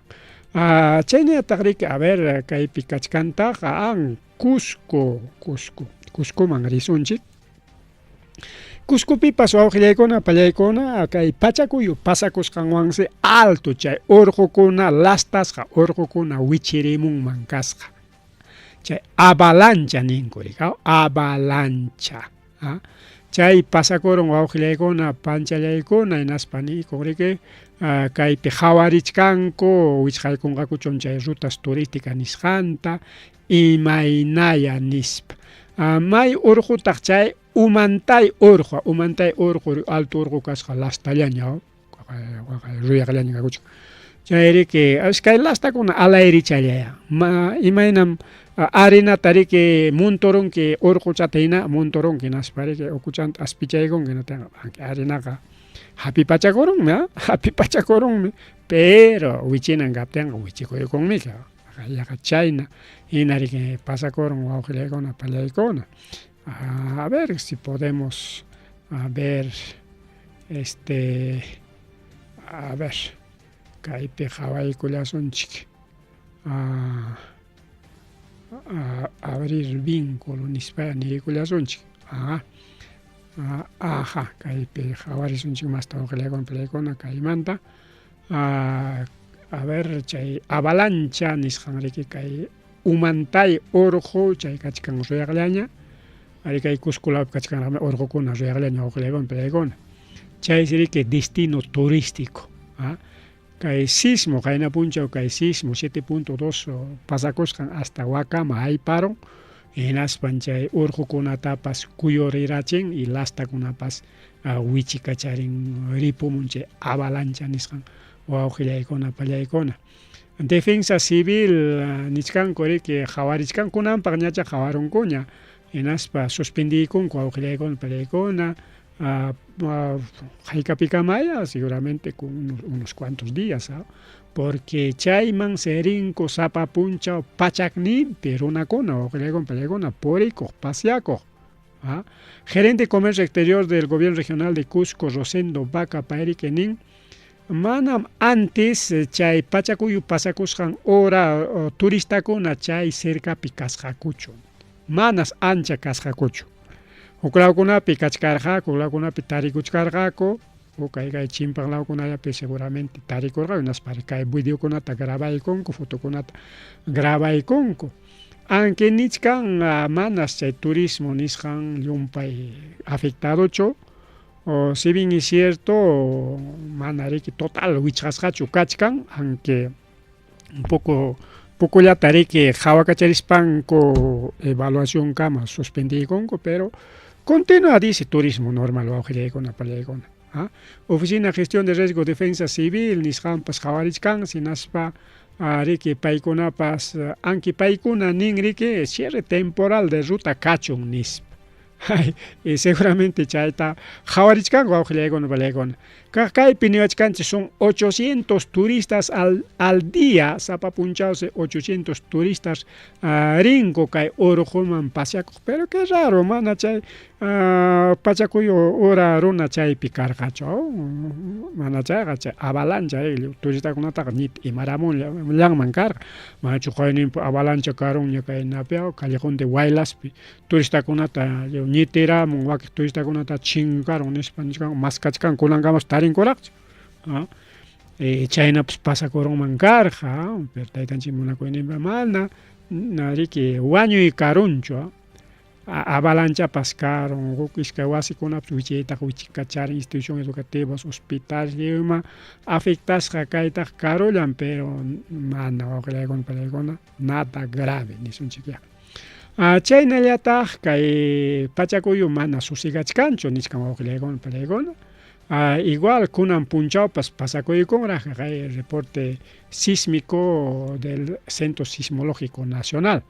chaynallataq riki a ver kaypi kachkantaqa Cuscoman risunchik Cuscopipas wawqillaykuna pallaykuna kay pachakuyu pasakusqanwansi alto chay urqukuna lastasqa urqukuna wichirimunman kasqa chay avalancha ninku rikaw avalancha chay pasakurun wawqillaykuna panchallaykuna hinaspani riki kaypi hawarichkanku wichqaykunqakuchun chay rutas turísticas nisqanta imaynaya nispa may urqutaq chay umantay urqu alto urqu kasqa lastallaña ruyaqllaña kakuchun chay riki kay lastakuna alairichallaya imaynam arinata riki munturunki urquchata hina munturunki hinaspa riki ukuchanta aspichaykunki arinaqa hapipachakurunmi pero wichinan kaptinqa wichikuykunmi yaqa chayna hina riki pasakurun wawqillaykuna pallaykuna a ver si podemos ver a ver kaypi qhawaykullasunchik abrir vínculo nispa nirikullasunchik kaypi qhawarisunchik masta wawqillaykuna pallaykuna kaymanta a ver chay avalancha nisqan riki kay umantay urqu chay kachkan ruyaqllaña ari kay Cuscolapi kachkan urqukuna ruyaqllaña wawqillaykuna pallaykuna chay riki destino turístico kay sismo qayna punchaw kay sismo 7.2 pasakusqan hasta Wakama ayparon hinaspan chay urqukunatapas kuyurirachin y lastakunapas wichikacharin ripumun chay avalancha nisqan wawqillaykuna pallaykuna defensa civil nichkanku riki qhawarishkankunampaq ñacha qhawarunkuña hinaspa suspendiykunku awqillaykuna palaykuna hayk'apikamaya seguramente con unos cuantos días, porque chayman serinko sapa punchaw pachakninpi runakuna awqillaykuna palaykuna purikuq pasyakuq. Gerente de Comercio Exterior del Gobierno Regional de Cusco, Rosendo Vaca Paerique nin manam antes chay pachakuyu pasakusqan hora turistakuna chay cercapi kasqakuchu, manas ancha kasqakuchu. Huklawkunapi kachkarqaku, huklawkunapi tarikuchkarqaku, kay chimpaqlawkunallapi seguramente tarikurqa, unaspari kay videokunata grabaykunku, fotokunata grabaykunku. Aunque nichkan manas chay turismo nisqan llumpay afectadochu, si bien es cierto, manariki total wichqasqachu kachkan, aunque un poco ya tariki hawakacharispanku evaluación kama suspendiykunku, pero continúa dice turismo normal wawqillaykuna pallaykuna. Oficina de Gestión de Riesgo Defensa Civil nisqanpas qhawarishkan sinaspa riki paykunapas anki paykuna nin riki cierre temporal de ruta kachun nispa. Y seguramente chayta qhawarishkanku wawqillaykuna pallaykuna. Kaypi niwachkanchik son 800 turistas al día, sapa punchawse 800 turistas rinko kay urujuman pasyakuq, pero qué raro mana chay pachakuyu hora runa chaypi karqachu, mana chayqa chay avalancha turistakunataqa nit imaramun llanman karqa, manachu qayninpi avalancha karunña kay napiaw Callejón de Huaylaspi turistakunata ñitiramun wakiq turistakunata chinkarun nispa nishkan maskachkan kunankamash tarinkuraqchu, chaynapas pasakurunman karqa, pero taytanchik munakuyninpa mana riki wañuy karunchu, avalanchapas karun, huk ishkay wasikunapas wichaytaqa wichikacharin, institución educativas, hospitales afectasqa kaytaqa karullan, pero mana wawqillaykuna pallaykuna nada grave nisunchikya. Chaynallataq kay pachakuyu mana susigachkanchu nishkan wawqillaykuna pallaykuna. Igual kunan punchawpas pasakuykunraq kay reporte sísmico del Centro Sismológico Nacional.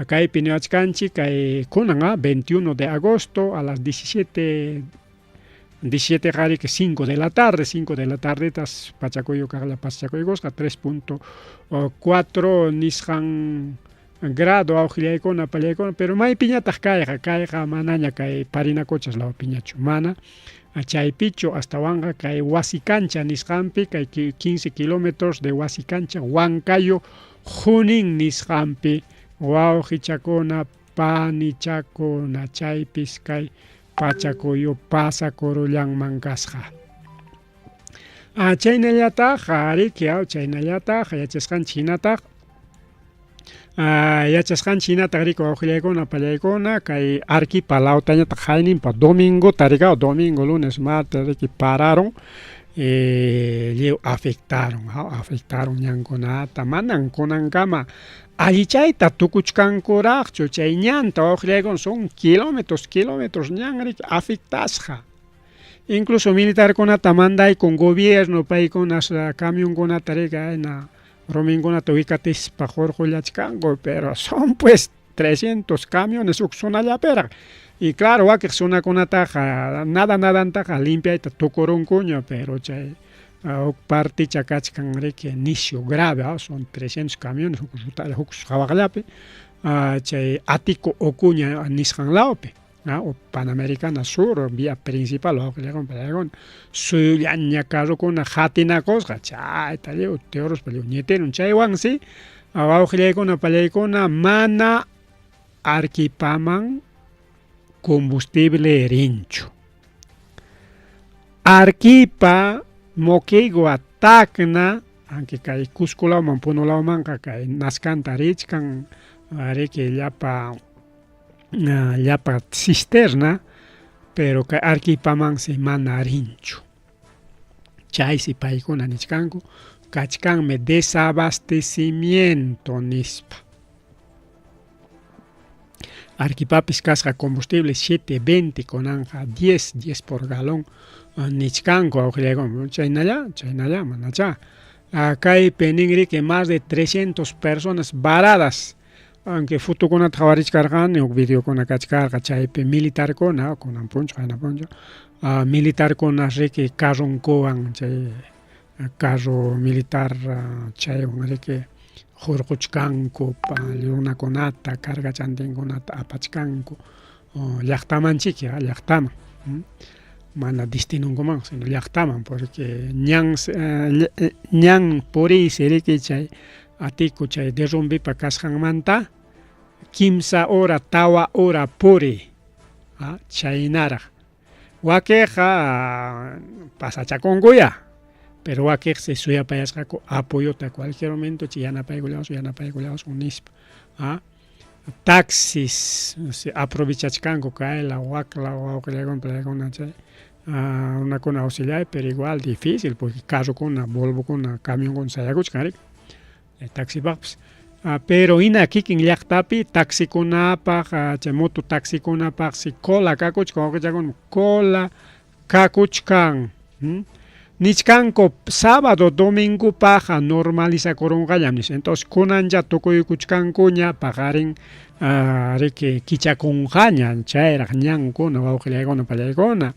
Kaypi niwachkanchik kay kunan 21 de agosto a las 17 qarik 5 de la tarde tas pachakuyu kaqla pachakuykosqa 3.4 nisqan grado awqillaykuna pallaykuna, pero maypi ñataq kayqa manaña kay parinakuchas lawpiñachu, mana chaypichu astawanqa kay wasikancha nisqanpi kay 15 kilómetros de wasikancha Huancayo Junín nisqanpi wawqichakuna panichakuna chaypis kay pachakuyu pasakurullanman kasqa. Chaynallataq riki chaynallataq yachasqanchik hinataq riki wawqillaykuna pallaykuna kay Arequipa lawtañataq hayninpa domingo tarikaw, domingo, lunes, martes riki pararon, afectaron ñankunata, manan kunankama allichayta tukuchkankuraqchu, chay ñanta wawqillaykuna son kilómetros ñan riki afectasqa. Incluso militarkunata mandaykun gobierno paykunas camionkunata riki rominkunata wikatispa hurqullachkanku, pero son pues 300 camiones uk sunallaperaq. Y claro, wakiq sunakunataqa nadantaqa limpiayta tukurunkuña, pero chay uk particha kachkan riki nisio grave, son 300 camiones huk qhawaqllapi, chay Atico Ocuña nisqanlawpi, o Panamericana Sur, vía principal wawqillaykuna pallaykuna suyaña carrukuna hatinakusqa chayta teoros ñitirun chaywansi wawqillaykuna pallaykuna mana Arequipaman combustible rinchu. Arequipa moquegua tacna, aunque kay Cuscolawman punulawmanqa kay naskanta richkan riki llapa cisterna, pero kay Arequipaman si mana rinchu. Chaysi paykuna nichkanku kachkanmi desabastecimiento nispa. Arequipapis kasqa combustible 7.20 kunanja 10 por galón nichkanku wawqillaykuna chaynalla manacha Kay peningri que más de 300 personas varadas, aunque foto con atrawarish kargan, o video con akachkar, chaype militar con puncho, militar con que carron koan, chay carro militar, chay que jorgochkanko, luna conata, carga chanten conata, apachkanko, llaqtaman chiqui, llaqtaman. Mana distinunkuman, sino llaqtaman, porque ñan puri seriki chay atiku chay derrumbipa kasqanmanta kimsa hora tawa hora puri chaynara waqueqa pasachakunkuya, pero waqueqa se suyapayasqaku apoyota cualquier momento yanapaykullawas unispa taxis aprovechachkanku kayla wakla wawqillaykuna chay una con auxiliar, pero igual difícil porque carro con una Volvo con una camión con sayakuchkan taxi papas pero ina kikin llaqtapi taxi kunapaq moto taxi kunapaq si cola kakuchkan cola kakuchkan nichkanko sábado domingo paja normalizakurunqallamis entonces kunanja tukuykuchkankuña pagarin riki kichakunqaña chayraq ñankuna wawqillaykuna pallaykuna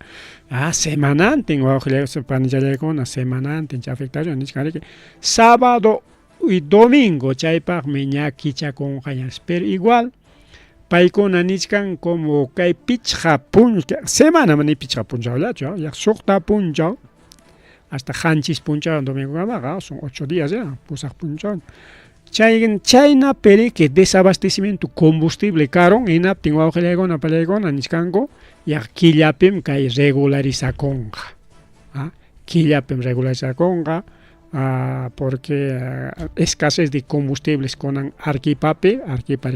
semanantin wawqillaykuna panillaykuna semanantin chay afectación nishkariki sábado y domingo chaypaqmi ña kichakunqañas pero igual paykuna nishkan como kay pichqa puncha semana mani pichqa punchawllachu yak suqta punchaw hasta hanchis punchaw domingo kamaqa son 8 días ya pusaq punchaw chayna peri que desabastecimiento combustible caro inaptin wawqillaykuna pallaykuna nishkanku yak killapim kay regularizakunqa killapim regularizakunqa porque escasez de combustibles con Arequipapi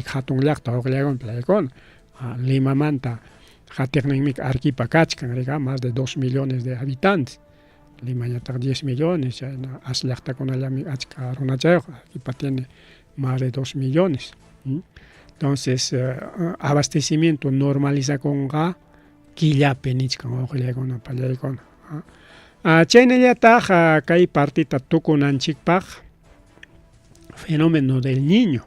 hatun llaqta wawqillaykuna pallaykuna Limamanta hatiqninmi Arequipa kachkan más de 2 millones de habitantes Limañataq 10 millones, asllaqtakunallami achka runachayuq, Arequipa tiene más de 2 millones. Entonces, abastecimiento normalizakunqa killapi nichkan wawqillaykuna pallaykuna. Chaynallataq kay partita tukunanchikpaq fenómeno del niño.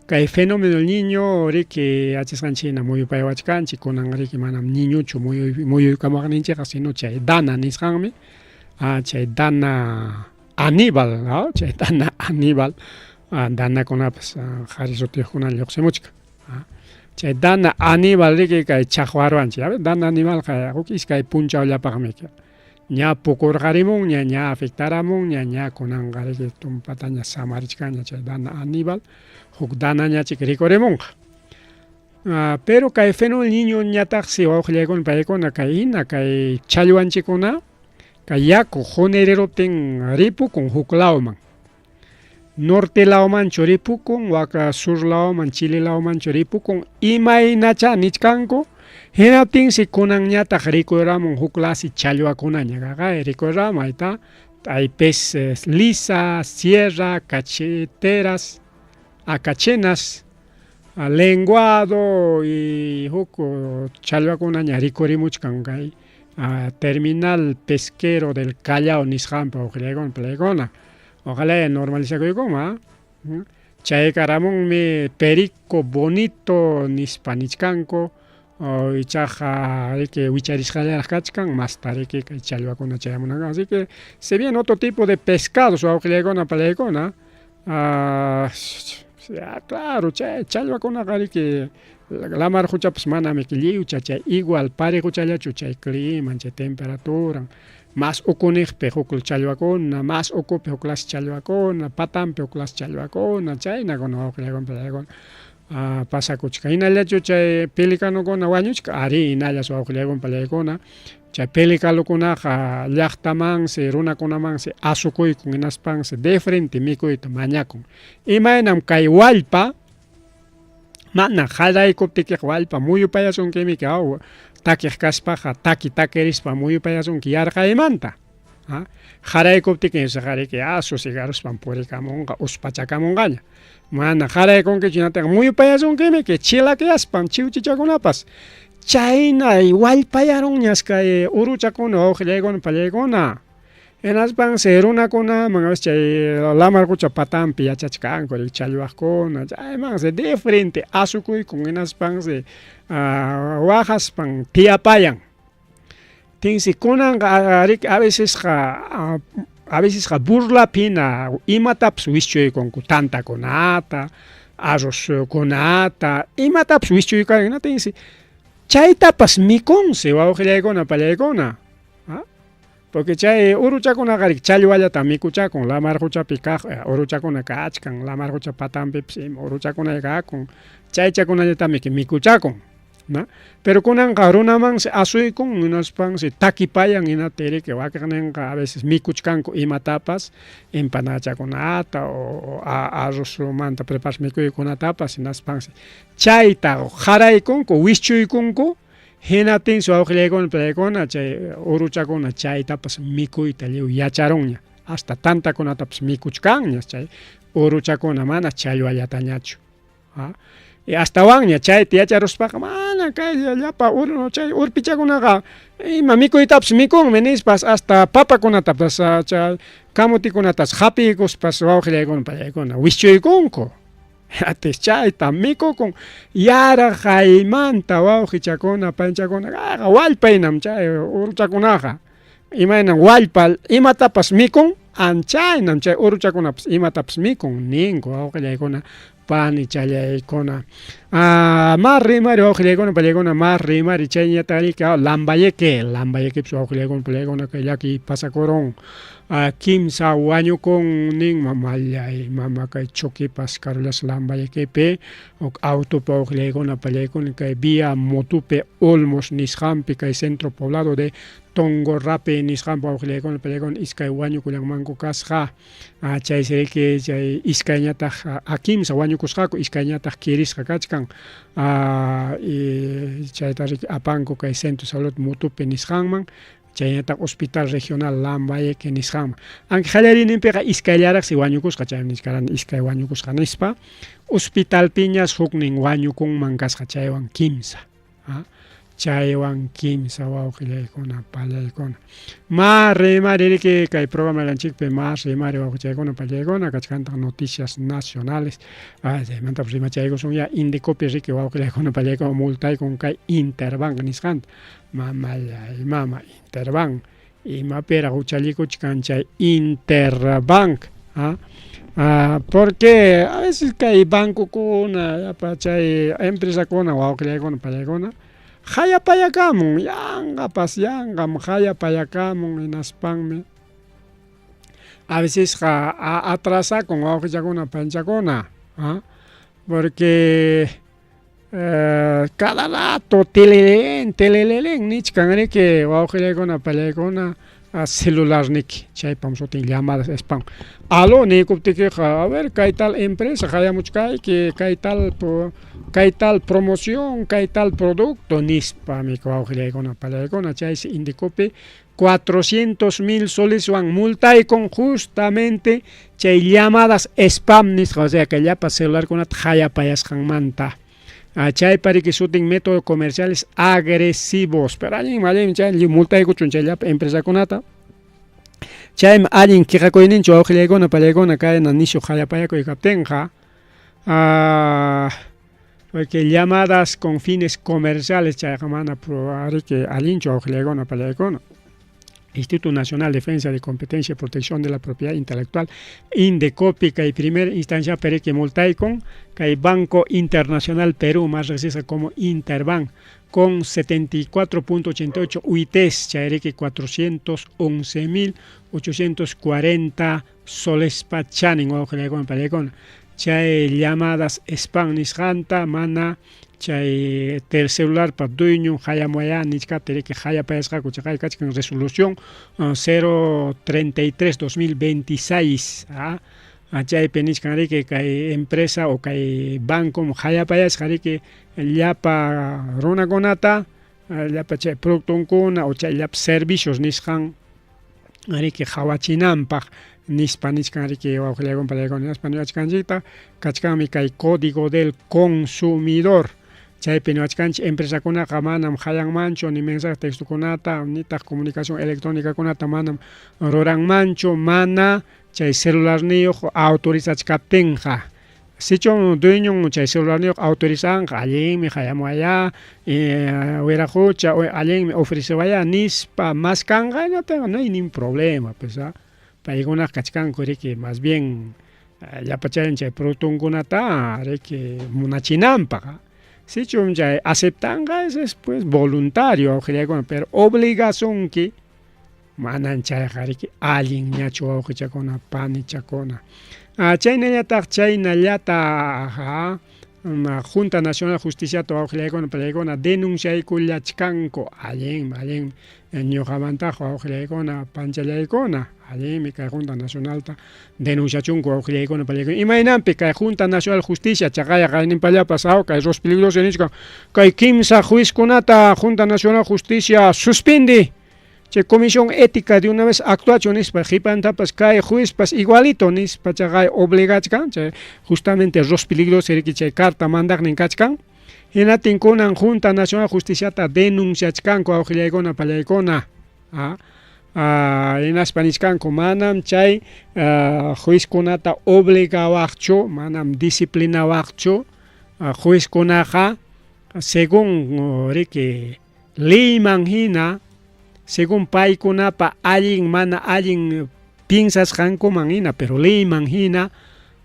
Kay fenómeno del niño riki achisqanchikna muyupaywachkanchik kunan riki manam niñuchu muyuykamaqninchikqa sino chay dana nisqanmi. Chay dana Aníbal, chay dana Aníbal, dana kunapas qarisutiyuqkunan lluqsimuchka. Chay dana Aníbal riki kay chaqwarwanchik, dana Aníbal huk iskay punchawllapaqmi ña pukurqarimunña, ña afectaramunña, ña kunanqa riki tumpata ña samarichkanña chay dana Aníbal, huk danañachik rikurimunqa. Pero kay fenómeno niño ñataqsi wawqillaykuna paykuna kay hina kay challwanchikuna kay yaku junererotin ripukun huk lawman norte lawmanchu ripukun waka sur lawman Chile lawmanchu ripukun imaynacha nichkanku hinaptinsi kunan ñataq rikuramun huk lasi challwakunaña kay rikuramun hay pez lisa, sierra, cacheteras, cachenas, lenguado y huk challwakunaña rikurimuchkan kay terminal pesquero del Callao nisqanpa wawqillaykuna pallaykuna ojalá normalizakuykunman chaykaramunmi perico bonito nispa nichkanku ichaqa riki wicharishqallaraq kachkan más tariki kay challwakuna chayamunanqa así que si bien otro tipo de pescados wawqillaykuna pallaykuna claro chay challwakunaqa riki lamar huchapas manami lliwcha chay igual parejuchallachu chay clima chay temperatura más ukuniqpi huk challwakuna más ukupi huk clase challwakuna patanpi huk clase challwakuna chaynakuna wawqillaykuna pallaykuna pasakuchka hinallachu chay pelicanokuna wañuchka ari hinallas wawqillaykuna pallaykuna chay pelicanukunaqa llaqtamansi runakunamansi asukuykun hinaspansi de frente mikuyta mañakun imaynam kay wallpa mana qaraykuptikiq wallpa muyupayasunki takiq kaspaqa takirispa muyupayasunki yarqaymanta qaraykuptiki saqariki sosigaruspan purikamunqa uspachakamunqaña mana qaraykunkichu ñataq muyupayasunkimiki chilakiyaspan chiwchichakunapas chayna wallpayarunñas kay uruchakuna wawqillaykuna pallaykuna Enaspan se runakuna mangas chay lamarkucha patampi yachachkanku challwajkuna chayman se de frente asukuykun enaspan se wajaspan tiapayan tinsi kunan a veces burlapina imatapas wischuykunku tantakunata arrozkunata imatapas wischuykarinna tinsi chaytapas mikunsi wawqillaykuna pallaykuna porque chay uruchakunaqari challwallata mikuchakun lamarquchapi kaq uruchakunaka achkan lamarqucha patanpipas uruchakuna kakun chaychakunallatami mikuchakun ¿no? Pero kunanqa runaman asuykun hinaspan takipayan hinatiri wakaqninqa a veces mikuchkanku imatapas empanachakunata o arrozmanta preparas mikuykunatapas hinaspan chayta qaraykunku wischuykunku hinatin suawqillaykuna pallaykuna chay uruchakuna chaytapas mikuyta lliw yacharunña hasta tantakunatapas mikuchkanña chay uruchakuna mana challwallatañachu y hastawanña chayta yacharuspaqa mana kay llapa chay urpichakunaqa ima mikuytapas mikunmi nispas hasta papakunatapas chay kamutikunatas hapiykuspas wawqillaykuna pallaykuna wischuykunku atis chayta mikukun yaraqaymanta wawqichakuna panchakunaqa wallpaynam chay uruchakunaqa imaynan wallpa imatapas mikun anchaynam chay uruchakunapas imatapas mikun ninku wawqillaykuna pani challaykuna mas rimari wawqillaykuna pallaykuna mas rimari chayñatari lambayekepish wawqillaykuna pallaykuna kay llaki pasakurun kimsa wañukun nin mamallay mama kay chokipas Carlos Lambayekepi autopa wawqillaykuna pallaykuna kay vía motupe Olmos nisqanpi kay centro poblado de Tongorrapi nisqanpi wawqillaykuna pallaykuna iskay wañukullanmanku kasqa chaysiriki chay iskayñataq kimsa wañukusqaku iskayñataq kirisqa kachkan chaytari apanku kay centro salud motupe nisqanman chayñataq hospital regional Lambayeque nisqanman aunque qallarininpiqa iskayllaraqsi wañukusqa chay nisqarani iskay wañukusqa nispa hospital piñas huknin wañukunman kasqa chaywan kimsa wawqillaykuna pallaykuna mas rimaririki kay programalanchikpi mas rimari wawqichaykuna pallaykuna kachkantaq noticias nacionales chaymantapas rimachaykusunña Indecopi riki wawqillaykuna pallaykuna multaykun kay Interbank nisqanta mama Interbank imapira uchallikuchkan chay Interbank porque a veces kay bancokuna chay empresakuna wawqillaykuna pallaykuna hayapayakamun yanqam hayapayakamun hinaspanmi a veces atrasakun wawqichakuna panchakuna porque cada rato telelelen nichkanriki wawqillaykuna pallaykuna celularniki chaypam sutin llamadas spam aló nikuptikiqa a ver kay tal empresa hayamuchkayki kay tal promoción kay tal producto nispami wawqillaykuna pallaykuna chaysi Indecopi 400,000 soleswan multaykun justamente chay llamadas spam nisqa o sea kay llapa celularkunata hayapayasqanmanta chaypariki sutin método comerciales agresivos pero allin chay multaykuchun chay llapa empresakunata chaymi allin qiqakuyninchu wawqillaykuna pallaykuna kayna nishu hayapayakuy kaptinqa porque llamadas con fines comerciales chayqa mana ariki allinchu wawqillaykuna pallaykuna Instituto Nacional de Defensa de Competencia y Protección de la Propiedad Intelectual Indecopi kay primera instancia periki multaykun kay Banco Internacional Perú más reconocida como Interbank con 74.88 UITs chayriki 411.840 soles pachanin wawqillaykuna pallaykuna chay llamadas spam nisqanta mana chay celular pa dueño hayamoya nichkatiriki hayapayasqaku chay kachkan resolución 033/2026 chaypi nichkanriki kay empresa o kay banco hayapayasqariki llapa runakunata llapa chay productunkuna o chay llapa servicios nisqan riki hawachinanpaq nispa nichkanriki wawqillaykuna pallaykuna nispa niwachkanchikta kachkanmi kay código del consumidor chaypi niwachkanchik empresakunaqa manam hayanmanchu ni mensaje textokunata nitaq comunicación electrónicakunata manam ruranmanchu mana chay celularniyuq autorizachkaptinqa sichon dueño chay celularniyuq autorizanqa allinmi hayamuwaya wiraqucha allinmi ofreciwaya nispa mas kanqa no hay ningún problema pues paykunaq kachkanku riki más bien llapacharin chay productunkunata riki munachinanpaq sichum chay aceptanqa es pues voluntario pero obligacionki manan chayqa riki allin ñachu wawqichakuna panichakuna chaynallataq Junta Nacional Justiciata wawqillaykuna pallaykuna denunciaykullachkanku allinmi ñuqamantaqa wawqillaykuna panchallaykuna allinmi kay Junta Nacionalta denunciachunku wawqillaykuna pallaykuna imaynanpi kay Junta Nacional Justicia chaqaya qayninpallapas kay Los Peligrosos nisqa kay kimsa juizkunata Junta Nacional Justicia suspindi chay comisión ética de una vez actuación nispa hipantapas kay juezpas igualito nispa chay obligachkan chay justamente Los Peligrosos riki chay carta mandaqnin kachkan hinatin kunan Junta Nacional Justiciata denunciachkanku wawqillaykuna pallaykuna hinaspa nishkanku manam chay juezkunata obligawaqchu manam disciplinawaqchu juezkunaqa según riki leyman hina según paykunapa allin mana allin piensasqankuman hina pero leyman hina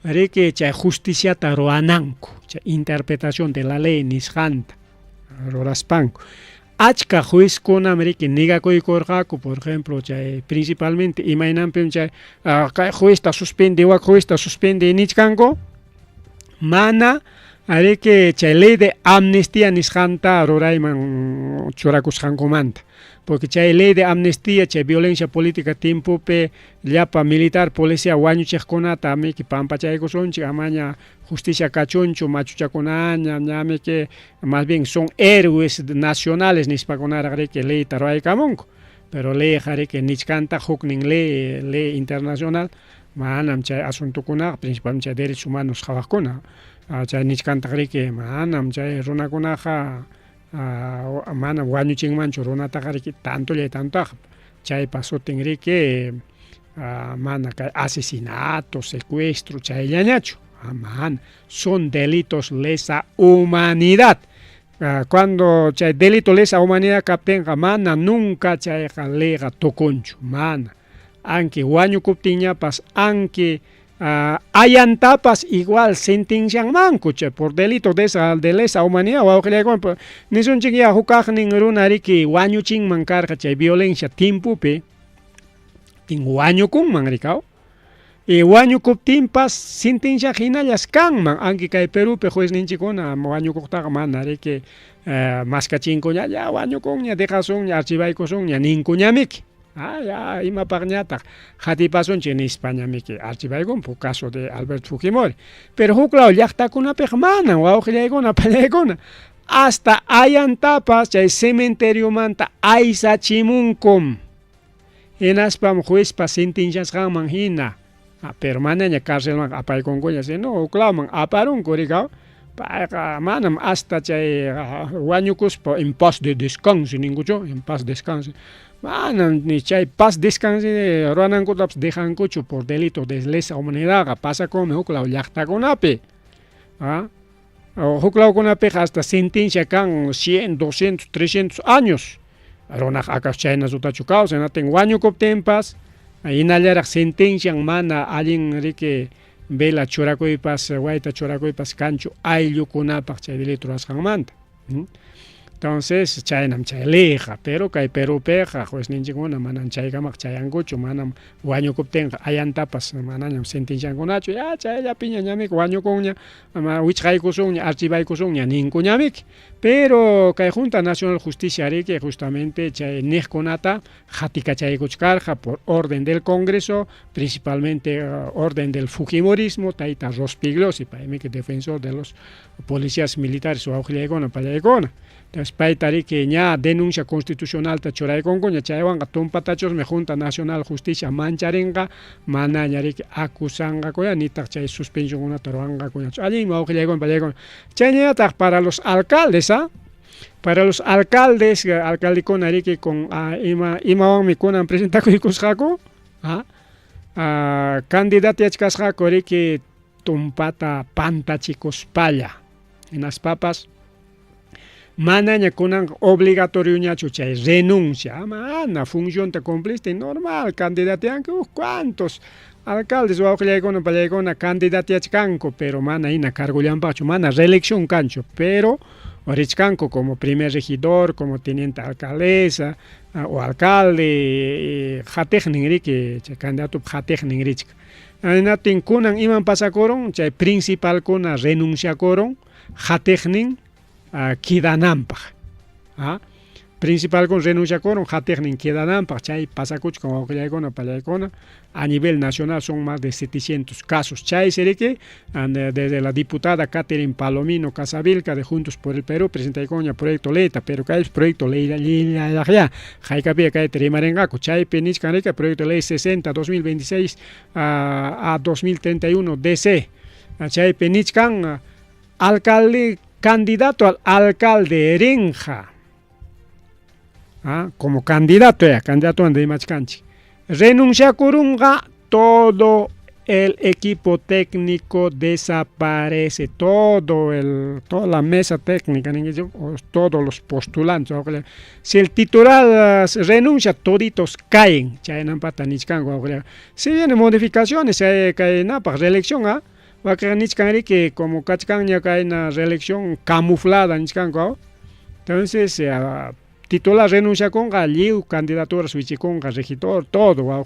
riki chay justiciata ruananku chay interpretación de la ley nisqanta ruraspanku achka juezkunam riki negakuykurqaku por ejemplo chay principalmente imaynanpim chay kay juezta suspende nichkanku mana riki chay ley de amnistía nisqanta rurayman churakusqankumanta porque chay ley de amnistía chay violencia política timpupi llapa militar policía wañuchiqkunata amiki pampachaykusunchik amaña justicia kachunchu machuchakunaña ñamiki más bien son héroes nacionales nispakunaraq riki leyta ruaykamunku pero leyqa riki nichkanta huknin ley internacional manam chay asuntokunaqa principalmente chay derechos humanos qhawaqkuna chay nichkantaq riki manam chay runakunaqa mana wañuchinmanchu runataqa riki tantollay tantoqa chaypa sutin riki mana kay asesinato secuestro chayllañachu mana son delitos lesa humanidad cuando chay delito lesa humanidad kaptinqa mana nunca chayqa leyqa tukunchu mana anki wañukuptinñapas anki ayantapas igual sentencianmanku por delito de lesa humanidad wawqillaykuna nisunchik ya hukaqnin runa riki wañuchinman karqa chay violencia timpupi wañukunman rikaw wañukuptinpas sentencia hinallas kanman anki kay Perupi juezninchikuna wañukuqtaqa mana riki maskachinkuña ya wañukunña dejasunña archibaykusunña ninkuñamiki ya imapaqñataq hatipasunchik nispañamiki archibaykunpu caso de Alberto Fujimori pero huklaw llaqtakunapiqa manan wawqillaykuna pallaykuna hasta ayantapas chay cementeriomanta aysachimunkum hinaspam juezpa sentenciasqanman hina pero manaña cárcelman apaykunkuña sino huklawman aparunku rikaw payqa manam hasta chay wañukuspa en paz de descanso ninkuchu en paz descanso manam ni chay paz descanso ruanankutapas dejankuchu por delito de lesa humanidad pasakunmi huklaw llaqtakunapi huklawkunapiqa hasta sentencia kan 100, 200, 300 años runaq akas chayna sutachu kawsan natin wañukuptinpas hinallaraq sentencian mana allin riki vela churakuypas wayta churakuypas kanchu ayllukunapaq chay delito ruwasqanmanta entonces chaynam chay leyqa pero kay Perupiqa juezninchikuna manam chaykamaq chayankuchu manam wañukuptinqa ayantapas manañam sentenciankunachu ya chayllapiña ñamiki wañukunña wichqaykusunña archibaykusunña ninkuñamiki pero kay Junta Nacional Justicia riki justamente chay niqkunata qatikachaykuchkarqa por orden del Congreso principalmente orden del Fujimorismo tayta Rospiglosi paymi defensor de los policías militares wawqillaykuna pallaykuna España que ña denuncia constitucional ta churaykunku ña chaywanqa tumpatachusmi Junta Nacional Justicia mancharinqa mana ñariki acusanqakuya nitaq chay suspensionkunata ruranqakuñachu allinmi wawqillaykuna pallaykuna chayñataq para los alcaldes para los alcaldes alcaldekuna riki con imawanmi kunan presentacuykusqaku candidateachkasqaku riki tumpata pantachikuspalla unas papas manaña kunan obligatorio ñachu chay renuncia mana función ta cumpliste normal candidateanku cuántos alcaldes wawqillaykuna pallaykuna candidateachkanku pero mana hina cargullanpachu mana reelección kanchu pero richkanku como primer regidor como teniente alcaldesa o alcalde jatejnin riki chay candidato jatejnin richka natin kunan iman pasakuron chay principal kuna renunciakuron jatejnin kidananpaq principal kun renunciakuron jatejnin kidananpaq chay pasakuchkan wawqillaykuna pallaykuna a nivel nacional son más de 700 casos chay seriki desde la diputada Catherine Palomino Casavilca de Juntos por el Perú presentaykuña proyecto ley pero kay proyecto ley ya haykapia kay rimarengaku chay penichkan rika proyecto ley 60 2026 a 2031 DC chay penichkan alcalde candidato al alcalde Rinja como candidato ande machkanchi renuncia kurunga todo el equipo técnico desaparece toda la mesa técnica todos los postulantes si el titular renuncia toditos caen si viene modificaciones cae reelección que como kachkan cae una reelección camuflada entonces titular renuncia con liu candidatura switch con regidor todo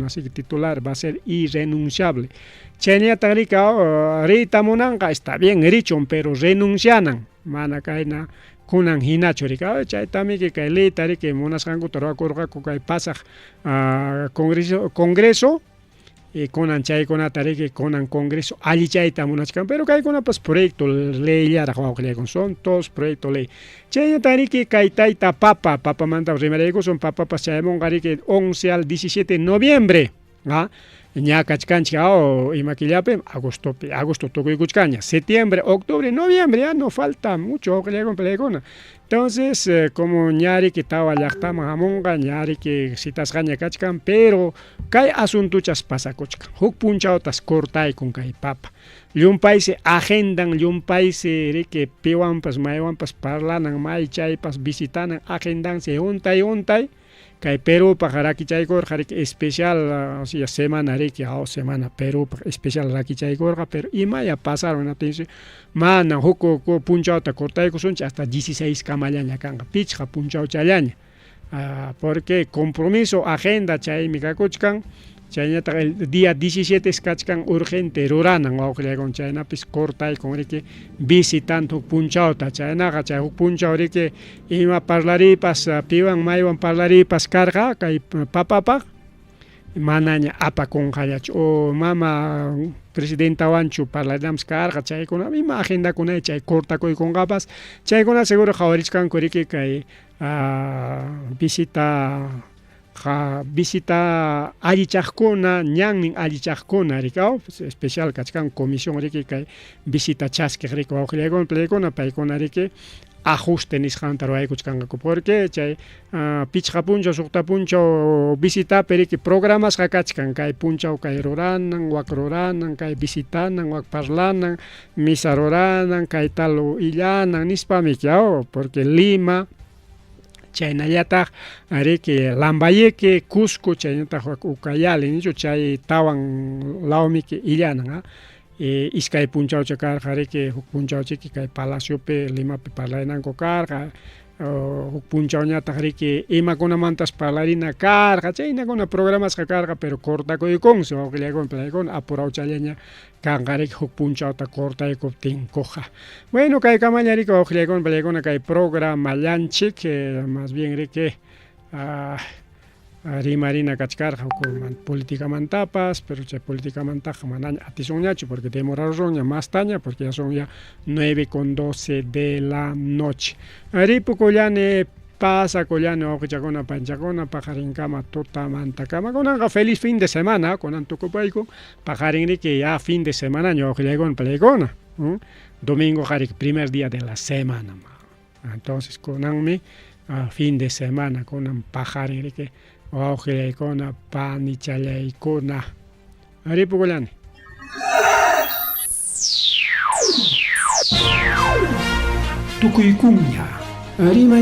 así que titular va a ser irrenunciable chenya tarika rita monanga está bien richon pero renuncianan mana kaina kunan hinachurika chay tami que kaile tari que monaskanku tarakurqa kay pasaj congreso y kunan chay kuna tari que kunan congreso allí chayta monachkan pero kay kuna pas proyecto ley ya son todos proyecto ley chay tari que kay taita papa manta rimarego son papa pasaymon gari que 11 al 17 de noviembre ña kachkanchi imaquillape agosto tukuykuchkaña septiembre octubre noviembre ya no falta mucho entonces como ñari que estaba llaqtama hamonga ñari que sitasqaña kachkan pero kay asuntuchas pasakuchkan huk punchawtas cortay con kay papa llumpaysi agendan llumpaysi riki piwanpas maywanpas parlanan may chaypas visitanan agendansi untay kay Perú pajaraki chaykor jariki especial semana riki semana Perú especial raki chaykor pero imaya pasaron atención mana huko punchawta cortaykusunchi hasta 16 kamallaña kanga pichqa punchaw challaña porque compromiso agenda chaymi kakuchkan chayñataq el día 17 kachkan urgente ruranan wawqillaykuna chaynapis cortay con riki visitante huk punchawta chaynaqa chay huk punchaw riki ima parlaripas piwan maywan parlaripas karqa kay papapaq manaña apakunqallachu o mama presidentawan parlarinamos karqa chaykuna ima agendakuna chay cortakuykunqapas chaykuna seguro qhawarishkanku riki kay visita allichaqkuna ñannin allichaqkuna rikaw especial kachkan comisión riki kay visita chaskiq riki wawqillaykuna pallaykuna paykuna riki ajuste nisqanta ruwaykuchkanku porque chay pichqa punchaw suqta punchaw visitapi riki programasqa kachkan kay punchaw kay ruranan wak ruranan kay visitanan wak parlanan misa ruranan kay tal illanan nispami porque Lima chaynallataq riki Lambayeque Cusco chaynataq Ucayali nichu chay tawan lawmi illanan iskay punchawcha karqa riki huk punchawchiki kay palaciopi Limapi parlarinanku karqa huk punchawñataq riki imakunamantas parlarina karqa chaynakuna programasqa karqa pero cortakuykunsi wawqillaykuna pallaykuna apurawchallaña kanqa riki huk punchawta cortaykuptinkuqa bueno kay kamaña riki wawqillaykuna pallaykuna kay programallanchik más bien riki rimarina kachkarqa políticamantapas, pero chay políticamantaqa manaña atisonñachu porque demoraronña más taña porque ya son ya 9:12 de la noche. Ripu collane pasa collane oqichakuna panchakuna paqarinkama tutamanta kama kunanqa feliz fin de semana kunan tukupayku paqarinri que ya fin de semana ñawqillaykuna palaykuna domingo qari primer día de la semana. Entonces kunanmi fin de semana kunan paqarinri que wawqillaykuna panichallaykuna ripu collane. Tukuykunña rima